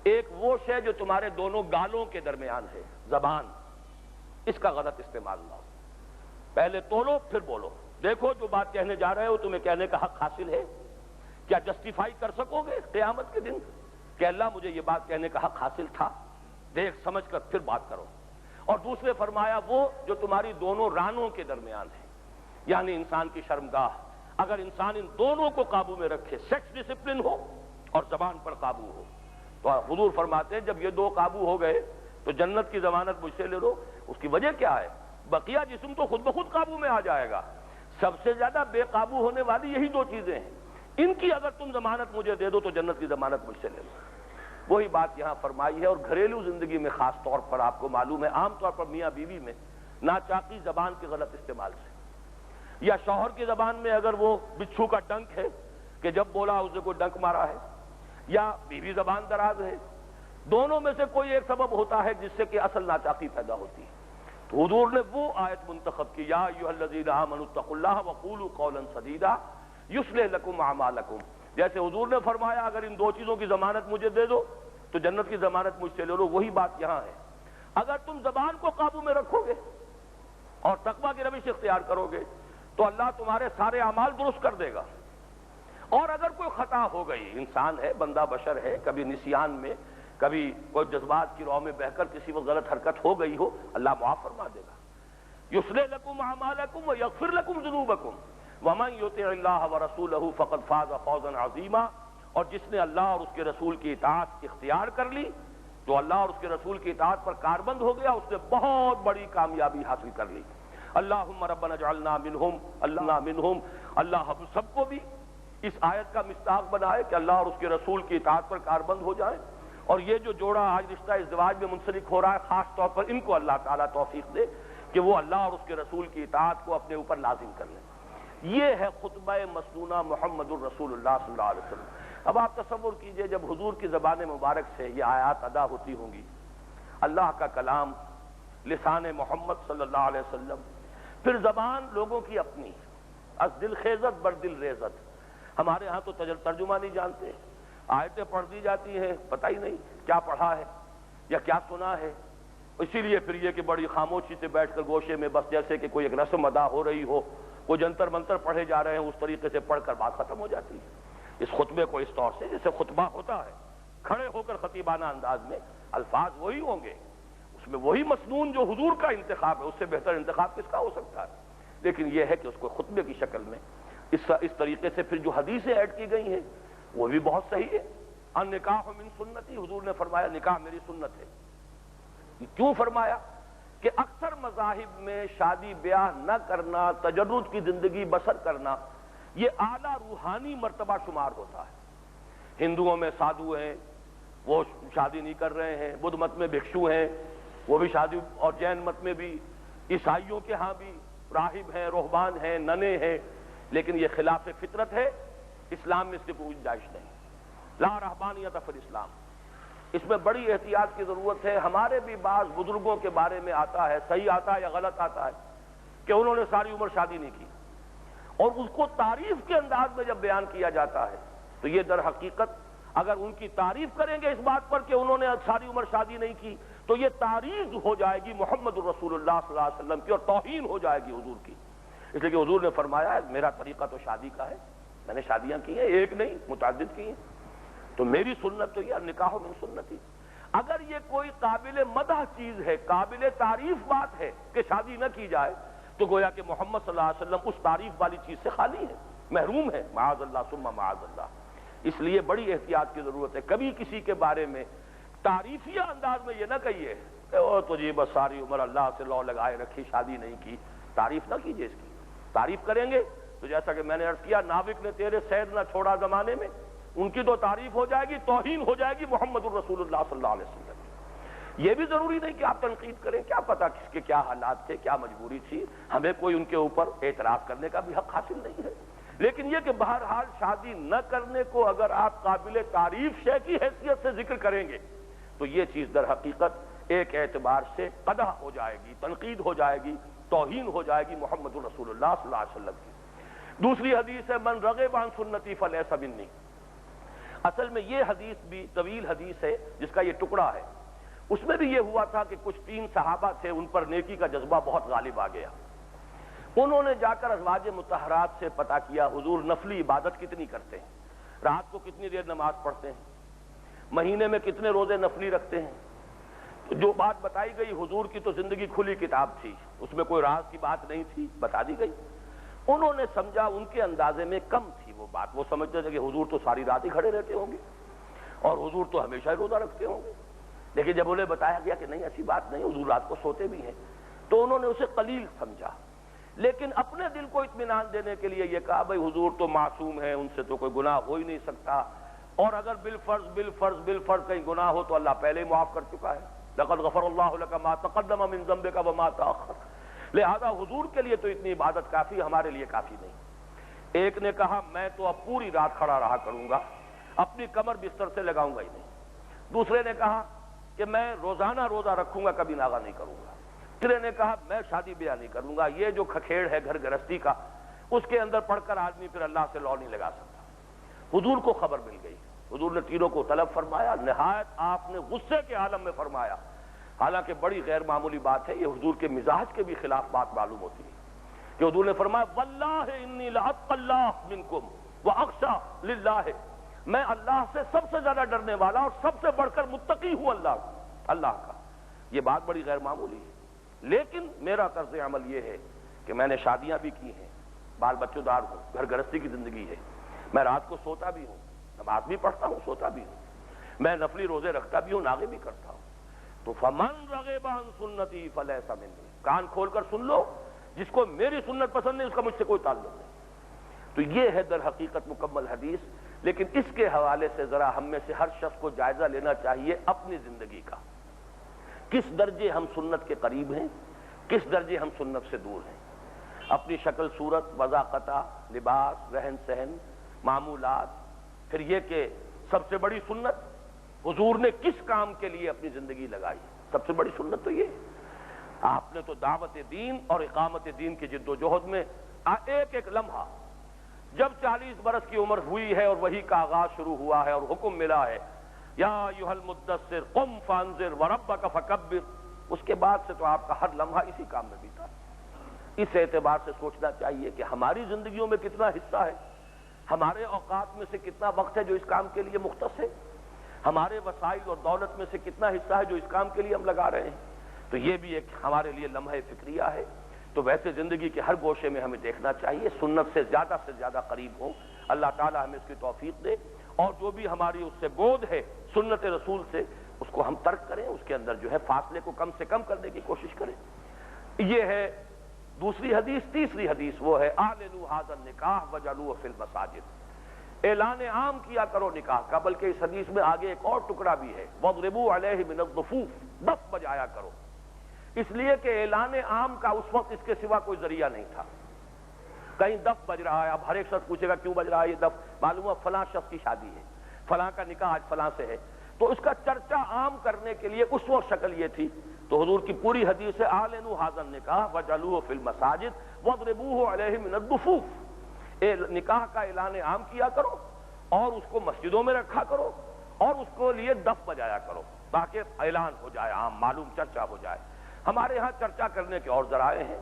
ایک وہ شے جو تمہارے دونوں گالوں کے درمیان ہے، زبان، اس کا غلط استعمال نہ ہو، پہلے تولو پھر بولو، دیکھو جو بات کہنے جا رہے ہو تمہیں کہنے کا حق حاصل ہے، کیا جسٹیفائی کر سکو گے قیامت کے دن کہ اللہ مجھے یہ بات کہنے کا حق حاصل تھا، دیکھ سمجھ کر پھر بات کرو۔ اور دوسرے فرمایا وہ جو تمہاری دونوں رانوں کے درمیان ہے، یعنی انسان کی شرمگاہ، اگر انسان ان دونوں کو قابو میں رکھے، سیکس ڈسپلن ہو اور زبان پر قابو ہو، تو حضور فرماتے ہیں جب یہ دو قابو ہو گئے تو جنت کی ضمانت مجھ سے لے لو۔ اس کی وجہ کیا ہے؟ بقیہ جسم تو خود بخود قابو میں آ جائے گا، سب سے زیادہ بے قابو ہونے والی یہی دو چیزیں ہیں، ان کی اگر تم ضمانت مجھے دے دو تو جنت کی ضمانت مجھ سے لے لو۔ وہی بات یہاں فرمائی ہے، اور گھریلو زندگی میں خاص طور پر آپ کو معلوم ہے، عام طور پر میاں بیوی میں ناچاقی زبان کے غلط استعمال سے، یا شوہر کی زبان میں اگر وہ بچھو کا ڈنک ہے کہ جب بولا اسے کوئی ڈنک مارا ہے، یا بیوی زبان دراز ہے، دونوں میں سے کوئی ایک سبب ہوتا ہے جس سے کہ اصل ناچاقی پیدا ہوتی ہے۔ تو حضور نے وہ آیت منتخب کی، یا ایھا الذین آمنوا اتقوا اللہ وقولوا قولا سدیدا یصلح لکم اعمالکم، جیسے حضور نے فرمایا اگر ان دو چیزوں کی ضمانت مجھے دے دو تو جنت کی ضمانت مجھ سے لے لو۔ وہی بات یہاں ہے، اگر تم زبان کو قابو میں رکھو گے اور تقویٰ کی روش اختیار کرو گے تو اللہ تمہارے سارے اعمال درست کر دے گا، اور اگر کوئی خطا ہو گئی، انسان ہے، بندہ بشر ہے، کبھی نسیان میں، کبھی کوئی جذبات کی رو میں بہہ کر کسی وقت غلط حرکت ہو گئی ہو، اللہ معاف فرما دے گا۔ یصلح لکم اعمالکم ویغفر لکم ذنوبکم ومن یطع اللہ ورسولہ فقد فاز فوزا عظیما، اور جس نے اللہ اور اس کے رسول کی اطاعت اختیار کر لی تو اللہ اور اس کے رسول کی اطاعت پر کاربند ہو گیا، اس نے بہت بڑی کامیابی حاصل کر لی۔ اللہم ربنا اجعلنا منہم، اللہ منہم، اللہ ہم سب کو بھی اس آیت کا مصداق بنائے کہ اللہ اور اس کے رسول کی اطاعت پر کاربند ہو جائیں، اور یہ جو جوڑا آج رشتہ ازدواج میں منسلک ہو رہا ہے خاص طور پر ان کو اللہ تعالیٰ توفیق دے کہ وہ اللہ اور اس کے رسول کی اطاعت کو اپنے اوپر لازم کر لیں۔ یہ ہے خطبہ مسنونہ محمد الرسول اللہ صلی اللہ علیہ وسلم۔ اب آپ تصور کیجئے جب حضور کی زبان مبارک سے یہ آیات ادا ہوتی ہوں گی، اللہ کا کلام، لسان محمد صلی اللہ علیہ وسلم، پھر زبان لوگوں کی اپنی، از دل خیزت بر دل ریزت۔ ہمارے ہاں تو ترجمہ نہیں جانتے، آیتیں پڑھ دی جاتی ہیں، پتہ ہی نہیں کیا پڑھا ہے یا کیا سنا ہے، اسی لیے پھر یہ کہ بڑی خاموشی سے بیٹھ کر گوشے میں بس جیسے کہ کوئی ایک رسم ادا ہو رہی ہو، کوئی جنتر منتر پڑھے جا رہے ہیں، اس طریقے سے پڑھ کر بات ختم ہو جاتی ہے۔ اس خطبے کو اس طور سے جیسے خطبہ ہوتا ہے، کھڑے ہو کر خطیبانہ انداز میں الفاظ وہی ہوں گے، اس میں وہی مسنون جو حضور کا انتخاب ہے، اس سے بہتر انتخاب کس کا ہو سکتا ہے؟ لیکن یہ ہے کہ اس کو خطبے کی شکل میں اس طریقے سے پھر جو حدیثیں ایڈ کی گئی ہیں وہ بھی بہت صحیح ہے۔ النکاح من سنتی، حضور نے فرمایا نکاح میری سنت ہے۔ کیوں فرمایا؟ کہ اکثر مذاہب میں شادی بیاہ نہ کرنا، تجرد کی زندگی بسر کرنا، یہ اعلیٰ روحانی مرتبہ شمار ہوتا ہے۔ ہندوؤں میں سادھو ہیں، وہ شادی نہیں کر رہے ہیں، بدھ مت میں بھکشو ہیں، وہ بھی شادی، اور جین مت میں بھی، عیسائیوں کے ہاں بھی راہب ہیں، رہبان ہیں، ننے ہیں، لیکن یہ خلاف فطرت ہے، اسلام میں اس کی کوئی گنجائش نہیں۔ لا رہبانیت فی الاسلام، اس میں بڑی احتیاط کی ضرورت ہے۔ ہمارے بھی بعض بزرگوں کے بارے میں آتا ہے، صحیح آتا ہے یا غلط آتا ہے، کہ انہوں نے ساری عمر شادی نہیں کی، اور اس کو تعریف کے انداز میں جب بیان کیا جاتا ہے تو یہ در حقیقت اگر ان کی تعریف کریں گے اس بات پر کہ انہوں نے ساری عمر شادی نہیں کی تو یہ تعریف ہو جائے گی محمد الرسول اللہ صلی اللہ علیہ وسلم کی، اور توہین ہو جائے گی حضور کی۔ اس لیے کہ حضور نے فرمایا ہے میرا طریقہ تو شادی کا ہے، میں نے شادیاں کی ہیں، ایک نہیں متعدد کی ہیں، تو میری سنت تو یہ نکاح من سنتی۔ اگر یہ کوئی قابل مدح چیز ہے، قابل تعریف بات ہے کہ شادی نہ کی جائے، تو گویا کہ محمد صلی اللہ علیہ وسلم اس تعریف والی چیز سے خالی ہے، محروم ہے، معاذ اللہ ثم معاذ اللہ۔ اس لیے بڑی احتیاط کی ضرورت ہے، کبھی کسی کے بارے میں تعریفیہ انداز میں یہ نہ کہیے کہ وہ تو جی بس ساری عمر اللہ سے لو لگائے رکھی، شادی نہیں کی، تعریف نہ کیجیے اس کی۔ تعریف کریں گے تو جیسا کہ میں نے عرض کیا، ناوک نے تیرے سید نہ چھوڑا زمانے میں، ان کی تو تعریف ہو جائے گی، توہین ہو جائے گی محمد الرسول اللہ صلی اللہ علیہ وسلم۔ یہ بھی ضروری نہیں کہ آپ تنقید کریں، کیا پتا کس کے کیا حالات تھے، کیا مجبوری تھی، ہمیں کوئی ان کے اوپر اعتراض کرنے کا بھی حق حاصل نہیں ہے۔ لیکن یہ کہ بہرحال شادی نہ کرنے کو اگر آپ قابل تعریف شے کی حیثیت سے ذکر کریں گے تو یہ چیز در حقیقت ایک اعتبار سے قدح ہو جائے گی، تنقید ہو جائے گی، توہین ہو جائے گی محمد رسول اللہ صلی اللہ علیہ وسلم کی۔ دوسری حدیث ہے من رغب عن سنتی فلیس منی۔ اصل میں یہ حدیث بھی طویل حدیث ہے جس کا یہ ٹکڑا ہے، اس میں بھی یہ ہوا تھا کہ کچھ 3 صحابہ تھے، ان پر نیکی کا جذبہ بہت غالب آ گیا۔ انہوں نے جا کر ازواج مطہرات سے پتہ کیا حضور نفلی عبادت کتنی کرتے ہیں، رات کو کتنی دیر نماز پڑھتے ہیں، مہینے میں کتنے روزے نفلی رکھتے ہیں۔ تو جو بات بتائی گئی حضور کی تو زندگی کھلی کتاب تھی، اس میں کوئی راز کی بات نہیں تھی، بتا دی گئی۔ انہوں نے سمجھا ان کے اندازے میں کم تھی وہ بات، وہ سمجھتے تھے کہ حضور تو ساری رات ہی کھڑے رہتے ہوں گے اور حضور تو ہمیشہ ہی روزہ رکھتے ہوں گے۔ لیکن جب انہیں بتایا گیا کہ نہیں ایسی بات نہیں، حضور رات کو سوتے بھی ہیں، تو انہوں نے اسے قلیل سمجھا۔ لیکن اپنے دل کو اطمینان دینے کے لیے یہ کہا بھائی حضور تو معصوم ہیں، ان سے تو کوئی گناہ ہو ہی نہیں سکتا، اور اگر بالفرض کہیں گناہ ہو تو اللہ پہلے ہی معاف کر چکا ہے، لقد غفر اللہ لک ما تقدم من ذنبک وما تأخر۔ لہذا حضور کے لیے تو اتنی عبادت کافی، ہمارے لیے کافی نہیں۔ ایک نے کہا میں تو اب پوری رات کھڑا رہا کروں گا، اپنی کمر بستر سے لگاؤں گا ہی نہیں۔ دوسرے نے کہا کہ میں روزانہ روزہ رکھوں گا، کبھی ناغہ نہیں کروں گا۔ تیسرے نے کہا میں شادی بیاہ نہیں کروں گا، یہ جو کھکھیڑ ہے گھر گرہستی کا اس کے اندر پڑھ کر آدمی پھر اللہ سے لو نہیں لگا سکتا۔ حضور کو خبر مل گئی، حضور نے تینوں کو طلب فرمایا، نہایت آپ نے غصے کے عالم میں فرمایا، حالانکہ بڑی غیر معمولی بات ہے، یہ حضور کے مزاج کے بھی خلاف بات معلوم ہوتی ہے کہ حضور نے فرمایا واللہ انی لاتقی اللہ منکم واخشی للہ، میں اللہ سے سب سے زیادہ ڈرنے والا اور سب سے بڑھ کر متقی ہوں اللہ کا۔ یہ بات بڑی غیر معمولی ہے، لیکن میرا طرز عمل یہ ہے کہ میں نے شادیاں بھی کی ہیں، بال بچوں دار ہوں، گھر گرہستی کی زندگی ہے، میں رات کو سوتا بھی ہوں، نماز بھی پڑھتا ہوں، سوتا بھی ہوں، میں نفلی روزے رکھتا بھی ہوں، ناغے بھی کرتا ہوں۔ تو فمن رغب عن سنتی فلیس منی، کان کھول کر سن لو، جس کو میری سنت پسند نہیں اس کا مجھ سے کوئی تعلق نہیں۔ تو یہ ہے در حقیقت مکمل حدیث، لیکن اس کے حوالے سے ذرا ہم میں سے ہر شخص کو جائزہ لینا چاہیے اپنی زندگی کا، کس درجے ہم سنت کے قریب ہیں، کس درجے ہم سنت سے دور ہیں، اپنی شکل صورت، وضاقتہ، لباس، رہن سہن، معمولات، پھر یہ کہ سب سے بڑی سنت حضور نے کس کام کے لیے اپنی زندگی لگائی، سب سے بڑی سنت تو یہ ہے۔ آپ نے تو دعوت دین اور اقامت دین کی جد و جہد میں ایک ایک لمحہ، جب 40 برس کی عمر ہوئی ہے اور وحی کا آغاز شروع ہوا ہے اور حکم ملا ہے یا ایھا المدثر قم فانذر وربک فکبر، اس کے بعد سے تو آپ کا ہر لمحہ اسی کام میں بیتا۔ اس اعتبار سے سوچنا چاہیے کہ ہماری زندگیوں میں کتنا حصہ ہے، ہمارے اوقات میں سے کتنا وقت ہے جو اس کام کے لیے مختص ہے، ہمارے وسائل اور دولت میں سے کتنا حصہ ہے جو اس کام کے لیے ہم لگا رہے ہیں۔ تو یہ بھی ایک ہمارے لیے لمحہ فکریہ ہے۔ تو ویسے زندگی کے ہر گوشے میں ہمیں دیکھنا چاہیے، سنت سے زیادہ قریب ہو، اللہ تعالی ہمیں اس کی توفیق دے، اور جو بھی ہماری اس سے بود ہے سنت رسول سے اس کو ہم ترک کریں، اس کے اندر جو ہے فاصلے کو کم سے کم کرنے کی کوشش کریں۔ یہ ہے دوسری حدیث۔ تیسری حدیث وہ ہے اعلنوا ھذا النکاح وجعلوه فی المساجد، اعلان عام کیا کرو نکاح کا، بلکہ اس حدیث میں آگے ایک اور ٹکڑا بھی ہے، وَاضْرِبُوا عَلَيْهِ مِنَ الضُّفُوفِ، دف بجایا کرو، اس لیے کہ اعلان عام کا اس وقت اس کے سوا کوئی ذریعہ نہیں تھا۔ کہیں دف بج رہا ہے، اب ہر ایک شخص پوچھے گا کیوں بج رہا ہے یہ دف، معلوم ہے فلاں شخص کی شادی ہے، فلاں کا نکاح آج فلاں سے ہے، تو اس کا چرچا عام کرنے کے لیے اس وقت شکل یہ تھی۔ تو حضور کی پوری حدیث ہے اعلنوا ھذا النکاح وجعلوه فی المساجد واضربوه علیہ من الضفوف، نکاح کا اعلان عام کیا کرو اور اس کو مسجدوں میں رکھا کرو اور اس کو لیے دف بجایا کرو تاکہ اعلان ہو جائے، عام معلوم چرچا ہو جائے۔ ہمارے ہاں چرچا کرنے کے اور ذرائع ہیں،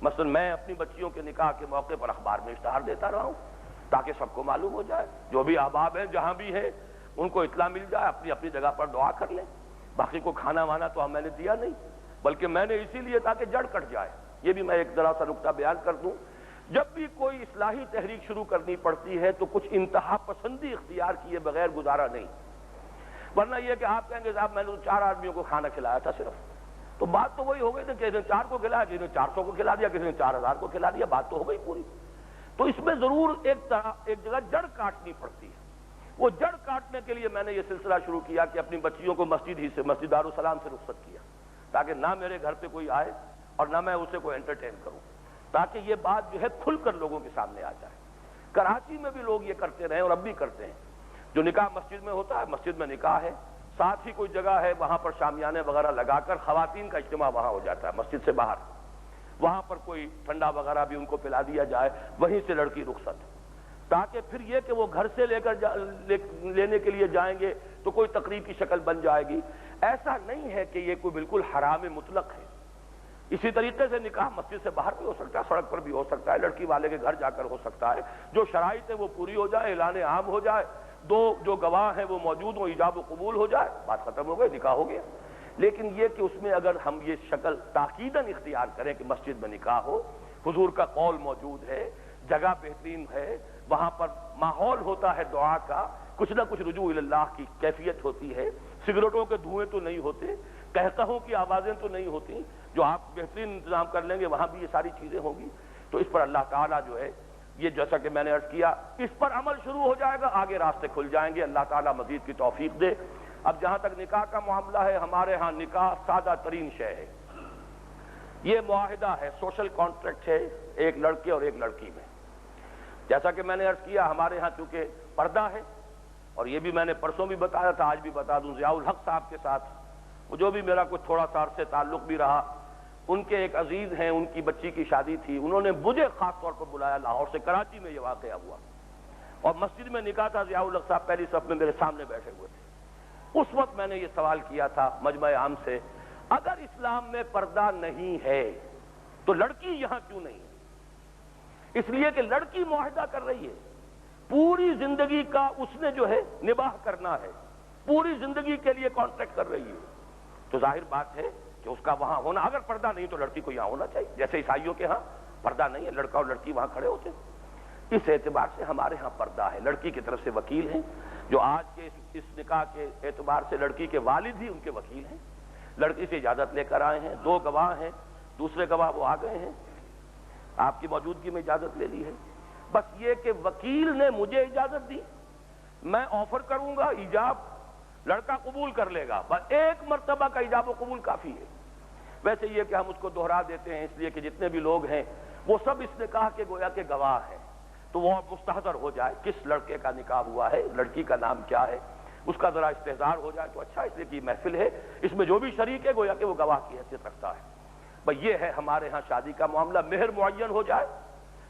مثلا میں اپنی بچیوں کے نکاح کے موقع پر اخبار میں اشتہار دیتا رہا ہوں تاکہ سب کو معلوم ہو جائے، جو بھی احباب ہیں جہاں بھی ہیں ان کو اطلاع مل جائے، اپنی اپنی جگہ پر دعا کر لیں۔ باقی کو کھانا وانا تو میں نے دیا نہیں، بلکہ میں نے اسی لیے تاکہ جڑ کٹ جائے۔ یہ بھی میں ایک ذرا سا نکتہ بیان کر دوں، جب بھی کوئی اصلاحی تحریک شروع کرنی پڑتی ہے تو کچھ انتہا پسندی اختیار کیے بغیر گزارا نہیں، ورنہ یہ کہ آپ کہیں گے صاحب میں نے 4 آدمیوں کو کھانا کھلایا تھا صرف، تو بات تو وہی ہو گئی نا، کسی نے 4 کو کھلایا، کسی نے 400 کو کھلا دیا، کسی نے 4000 کو کھلا دیا، بات تو ہو گئی پوری۔ تو اس میں ضرور ایک جگہ جڑ کاٹنی پڑتی ہے، وہ جڑ کاٹنے کے لیے میں نے یہ سلسلہ شروع کیا کہ اپنی بچیوں کو مسجد ہی سے، مسجد دارالسلام سے رخصت کیا، تاکہ نہ میرے گھر پہ کوئی آئے اور نہ میں اسے کوئی انٹرٹین کروں، تاکہ یہ بات جو ہے کھل کر لوگوں کے سامنے آ جائے۔ کراچی میں بھی لوگ یہ کرتے رہے اور اب بھی کرتے ہیں، جو نکاح مسجد میں ہوتا ہے، مسجد میں نکاح ہے، ساتھ ہی کوئی جگہ ہے وہاں پر شامیانے وغیرہ لگا کر خواتین کا اجتماع وہاں ہو جاتا ہے مسجد سے باہر، وہاں پر کوئی ٹھنڈا وغیرہ بھی ان کو پلا دیا جائے، وہیں سے لڑکی رخصت، تاکہ پھر یہ کہ وہ گھر سے لینے کے لیے جائیں گے تو کوئی تقریب کی شکل بن جائے گی۔ ایسا نہیں ہے کہ یہ کوئی بالکل حرام مطلق ہے۔ اسی طریقے سے نکاح مسجد سے باہر بھی ہو سکتا ہے، سڑک پر بھی ہو سکتا ہے، لڑکی والے کے گھر جا کر ہو سکتا ہے، جو شرائط ہے وہ پوری ہو جائے، اعلان عام ہو جائے، دو جو گواہ ہیں وہ موجود ہوں، ایجاب و قبول ہو جائے، بات ختم ہو گئی، نکاح ہو گیا۔ لیکن یہ کہ اس میں اگر ہم یہ شکل تاکیداً اختیار کریں کہ مسجد میں نکاح ہو، حضور کا قول موجود ہے، جگہ بہترین ہے، وہاں پر ماحول ہوتا ہے دعا کا، کچھ نہ کچھ رجوع اللہ کی کیفیت ہوتی ہے، سگریٹوں کے دھوئیں تو نہیں ہوتے، قہقہوں کی آوازیں تو نہیں ہوتی، جو آپ بہترین انتظام کر لیں گے وہاں بھی یہ ساری چیزیں ہوں گی۔ تو اس پر اللہ تعالیٰ جو ہے یہ جیسا کہ میں نے عرض کیا، اس پر عمل شروع ہو جائے گا، آگے راستے کھل جائیں گے، اللہ تعالیٰ مزید کی توفیق دے۔ اب جہاں تک نکاح کا معاملہ ہے، ہمارے ہاں نکاح سادہ ترین شے ہے، یہ معاہدہ ہے، سوشل کانٹریکٹ ہے ایک لڑکے اور ایک لڑکی میں۔ جیسا کہ میں نے عرض کیا، ہمارے ہاں چونکہ پردہ ہے، اور یہ بھی میں نے پرسوں بھی بتایا تھا، آج بھی بتا دوں، ضیاء الحق صاحب کے ساتھ وہ جو بھی میرا کچھ تھوڑا سا عرصے تعلق بھی رہا، ان کے ایک عزیز ہیں، ان کی بچی کی شادی تھی، انہوں نے مجھے خاص طور پر بلایا لاہور سے، کراچی میں یہ واقعہ ہوا، اور مسجد میں نکاح تھا، ضیاء الحق صاحب پہلی صف میں میرے سامنے بیٹھے ہوئے تھے۔ اس وقت میں نے یہ سوال کیا تھا مجمع عام سے، اگر اسلام میں پردہ نہیں ہے تو لڑکی یہاں کیوں نہیں ہے؟ اس لیے کہ لڑکی معاہدہ کر رہی ہے، پوری زندگی کا اس نے جو ہے نباہ کرنا ہے، پوری زندگی کے لیے کانٹریکٹ کر رہی ہے، تو ظاہر بات ہے کہ اس کا وہاں ہونا، اگر پردہ نہیں تو لڑکی کو یہاں ہونا چاہیے، جیسے عیسائیوں کے ہاں پردہ نہیں ہے، لڑکا اور لڑکی وہاں کھڑے ہوتے ہیں۔ اس اعتبار سے ہمارے ہاں پردہ ہے، لڑکی کی طرف سے وکیل ہیں، جو آج کے اس نکاح کے اعتبار سے لڑکی کے والد ہی ان کے وکیل ہیں، لڑکی سے اجازت لے کر آئے ہیں، دو گواہ ہیں، دوسرے گواہ وہ آ گئے ہیں، آپ کی موجودگی میں اجازت لے لی ہے۔ بس یہ کہ وکیل نے مجھے اجازت دی، میں آفر کروں گا ایجاب، لڑکا قبول کر لے گا، بس ایک مرتبہ کا ایجاب و قبول کافی ہے۔ ویسے یہ کہ ہم اس کو دہرا دیتے ہیں اس لیے کہ جتنے بھی لوگ ہیں وہ سب اس نکاح کے گویا کے گواہ ہیں، تو وہ مستحضر ہو جائے کس لڑکے کا نکاح ہوا ہے، لڑکی کا نام کیا ہے، اس کا ذرا استحضار ہو جائے تو اچھا، اس لیے کہ محفل ہے، اس میں جو بھی شریک ہے گویا کہ وہ گواہ کی حیثیت رکھتا ہے۔ بھئی یہ ہے ہمارے ہاں شادی کا معاملہ، مہر معین ہو جائے،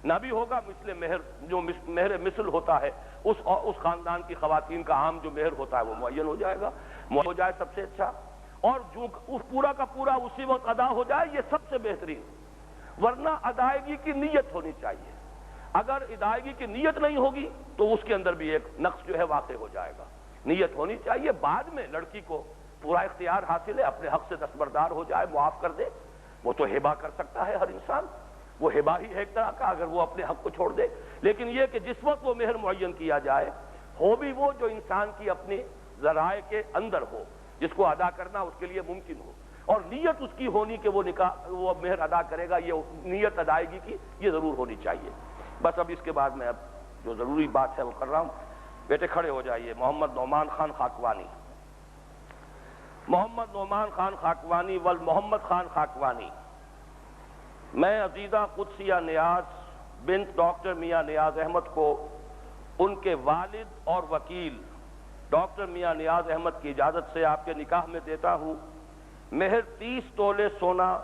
نہ بھی ہوگا مثل مہر، جو مہر مثل ہوتا ہے اس خاندان کی خواتین کا عام جو مہر ہوتا ہے وہ معین ہو جائے گا، ہو جائے سب سے اچھا، اور جو پورا کا پورا اسی وقت ادا ہو جائے یہ سب سے بہترین، ورنہ ادائیگی کی نیت ہونی چاہیے، اگر ادائیگی کی نیت نہیں ہوگی تو اس کے اندر بھی ایک نقص جو ہے واقع ہو جائے گا۔ نیت ہونی چاہیے، بعد میں لڑکی کو پورا اختیار حاصل ہے، اپنے حق سے دستبردار ہو جائے، معاف کر دے، وہ تو ہبہ کر سکتا ہے ہر انسان، وہ ہبہ ہی ہے ایک طرح کا اگر وہ اپنے حق کو چھوڑ دے، لیکن یہ کہ جس وقت وہ مہر معین کیا جائے ہو بھی وہ جو انسان کی اپنی ذرائع کے اندر ہو، جس کو ادا کرنا اس کے لیے ممکن ہو، اور نیت اس کی ہونی کہ وہ مہر ادا کرے گا، یہ نیت ادائیگی کی یہ ضرور ہونی چاہیے۔ بس اب اس کے بعد میں اب جو ضروری بات ہے وہ کر رہا ہوں، بیٹے کھڑے ہو جائیے۔ محمد نعمان خان خاکوانی، محمد نعمان خان خاکوانی ول محمد خان خاکوانی، میں عزیزہ قدسیہ نیاز بنت ڈاکٹر میاں نیاز احمد کو ان کے والد اور وکیل ڈاکٹر میاں نیاز احمد کی اجازت سے آپ کے نکاح میں دیتا ہوں مہر 30 تولے سونا،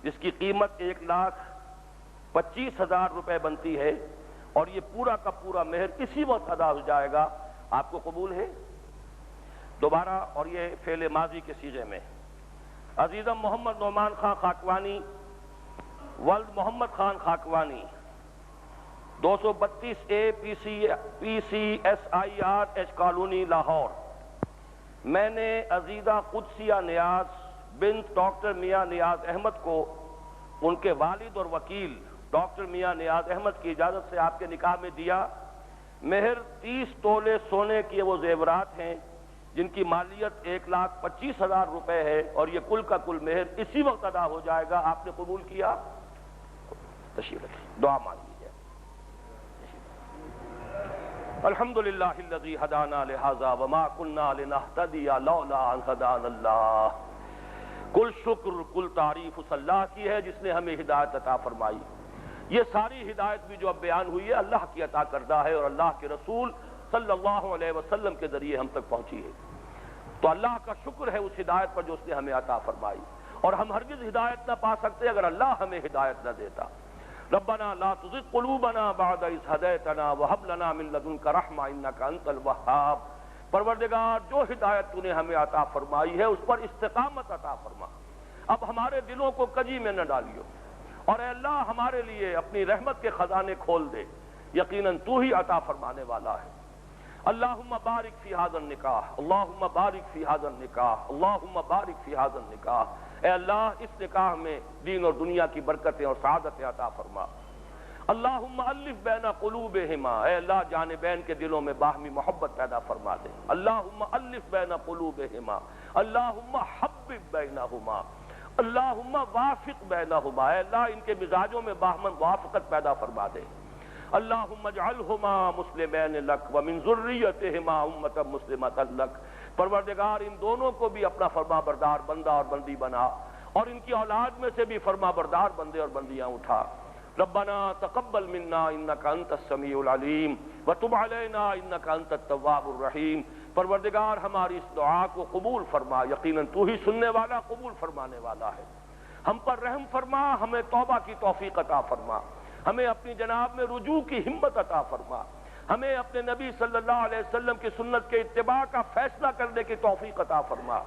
جس کی قیمت 1,25,000 روپے بنتی ہے، اور یہ پورا کا پورا مہر اسی وقت ادا ہو جائے گا۔ آپ کو قبول ہے؟ دوبارہ، اور یہ فعل ماضی کے صیغے میں، عزیزم محمد نعمان خان خاکوانی ولد Muhammad Khan Khakwani, 232A PCSIR colony Lahore, میں نے عزیزہ قدسیہ نیاز بنت ڈاکٹر میاں نیاز احمد کو ان کے والد اور وکیل ڈاکٹر میاں نیاز احمد کی اجازت سے آپ کے نکاح میں دیا۔ مہر 30 تولے سونے کے وہ زیورات ہیں جن کی مالیت 1,25,000 روپے ہے، اور یہ کل کا کل مہر اسی وقت ادا ہو جائے گا۔ آپ نے قبول کیا؟ تشریف رکھیں، دعا مانگ لیجیے۔ الحمدللہ الذی ہدانا لہذا وما کنا لنہتدی لولا ان ہدانا اللہ۔ کل شکر کل تعریف اس اللہ کی ہے جس نے ہمیں ہدایت عطا فرمائی۔ یہ ساری ہدایت بھی جو اب بیان ہوئی ہے اللہ کی عطا کردہ ہے اور اللہ کے رسول صلی اللہ علیہ وسلم کے ذریعے ہم تک پہنچی ہے۔ تو اللہ کا شکر ہے اس ہدایت پر جو اس نے ہمیں عطا فرمائی، اور ہم ہرگز ہدایت نہ پا سکتے اگر اللہ ہمیں ہدایت نہ دیتا۔ ربنا لا تزغ قلوبنا بعد اذ ہدیتنا وہب لنا من لدنک رحمہ انک انت الوہاب۔ پروردگار جو ہدایت تو نے ہمیں عطا فرمائی ہے اس پر استقامت عطا فرما، اب ہمارے دلوں کو کجی میں نہ ڈالیو، اور اے اللہ ہمارے لیے اپنی رحمت کے خزانے کھول دے، یقیناً تو ہی عطا فرمانے والا ہے۔ اللہم بارک فی ھذا النکاح، اللہم بارک فی ھذا النکاح، اللہم بارک فی ھذا النکاح۔ اے اللہ اس نکاح میں دین اور دنیا کی برکتیں اور سعادتیں عطا فرما۔ اللہم الف بین قلوبہما، اے اللہ جانبین کے دلوں میں باہمی محبت پیدا فرما دے۔ اللہم الف بین قلوبہما، اللہم حبب بینہما، اللہم وافق بینہما، اے اللہ ان کے مزاجوں میں باہمن موافقت پیدا فرما دے۔ اللہم اجعلہما مسلمین لک ومن ذریتہما امۃ مسلمۃ لک، پروردگار ان دونوں کو بھی اپنا فرما بردار بندہ اور بندی بنا، اور ان کی اولاد میں سے بھی فرما بردار بندے اور بندیاں اٹھا۔ ربنا تقبل منا انک انت السمیع العلیم وتب علینا انک انت التواب الرحیم۔ پروردگار ہماری اس دعا کو قبول فرما، یقیناً تو ہی سننے والا قبول فرمانے والا ہے۔ ہم پر رحم فرما، ہمیں توبہ کی توفیق عطا فرما، ہمیں اپنی جناب میں رجوع کی ہمت عطا فرما، ہمیں اپنے نبی صلی اللہ علیہ وسلم کی سنت کے اتباع کا فیصلہ کرنے کی توفیق عطا فرما۔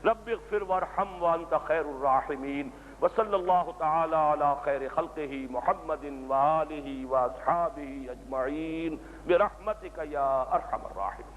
رب اغفر وارحم وانت خیر الراحمین، وصلی اللہ تعالی علی خیر خلقہ محمد وآلہ واصحابہ اجمعین برحمتک یا ارحم الراحمین۔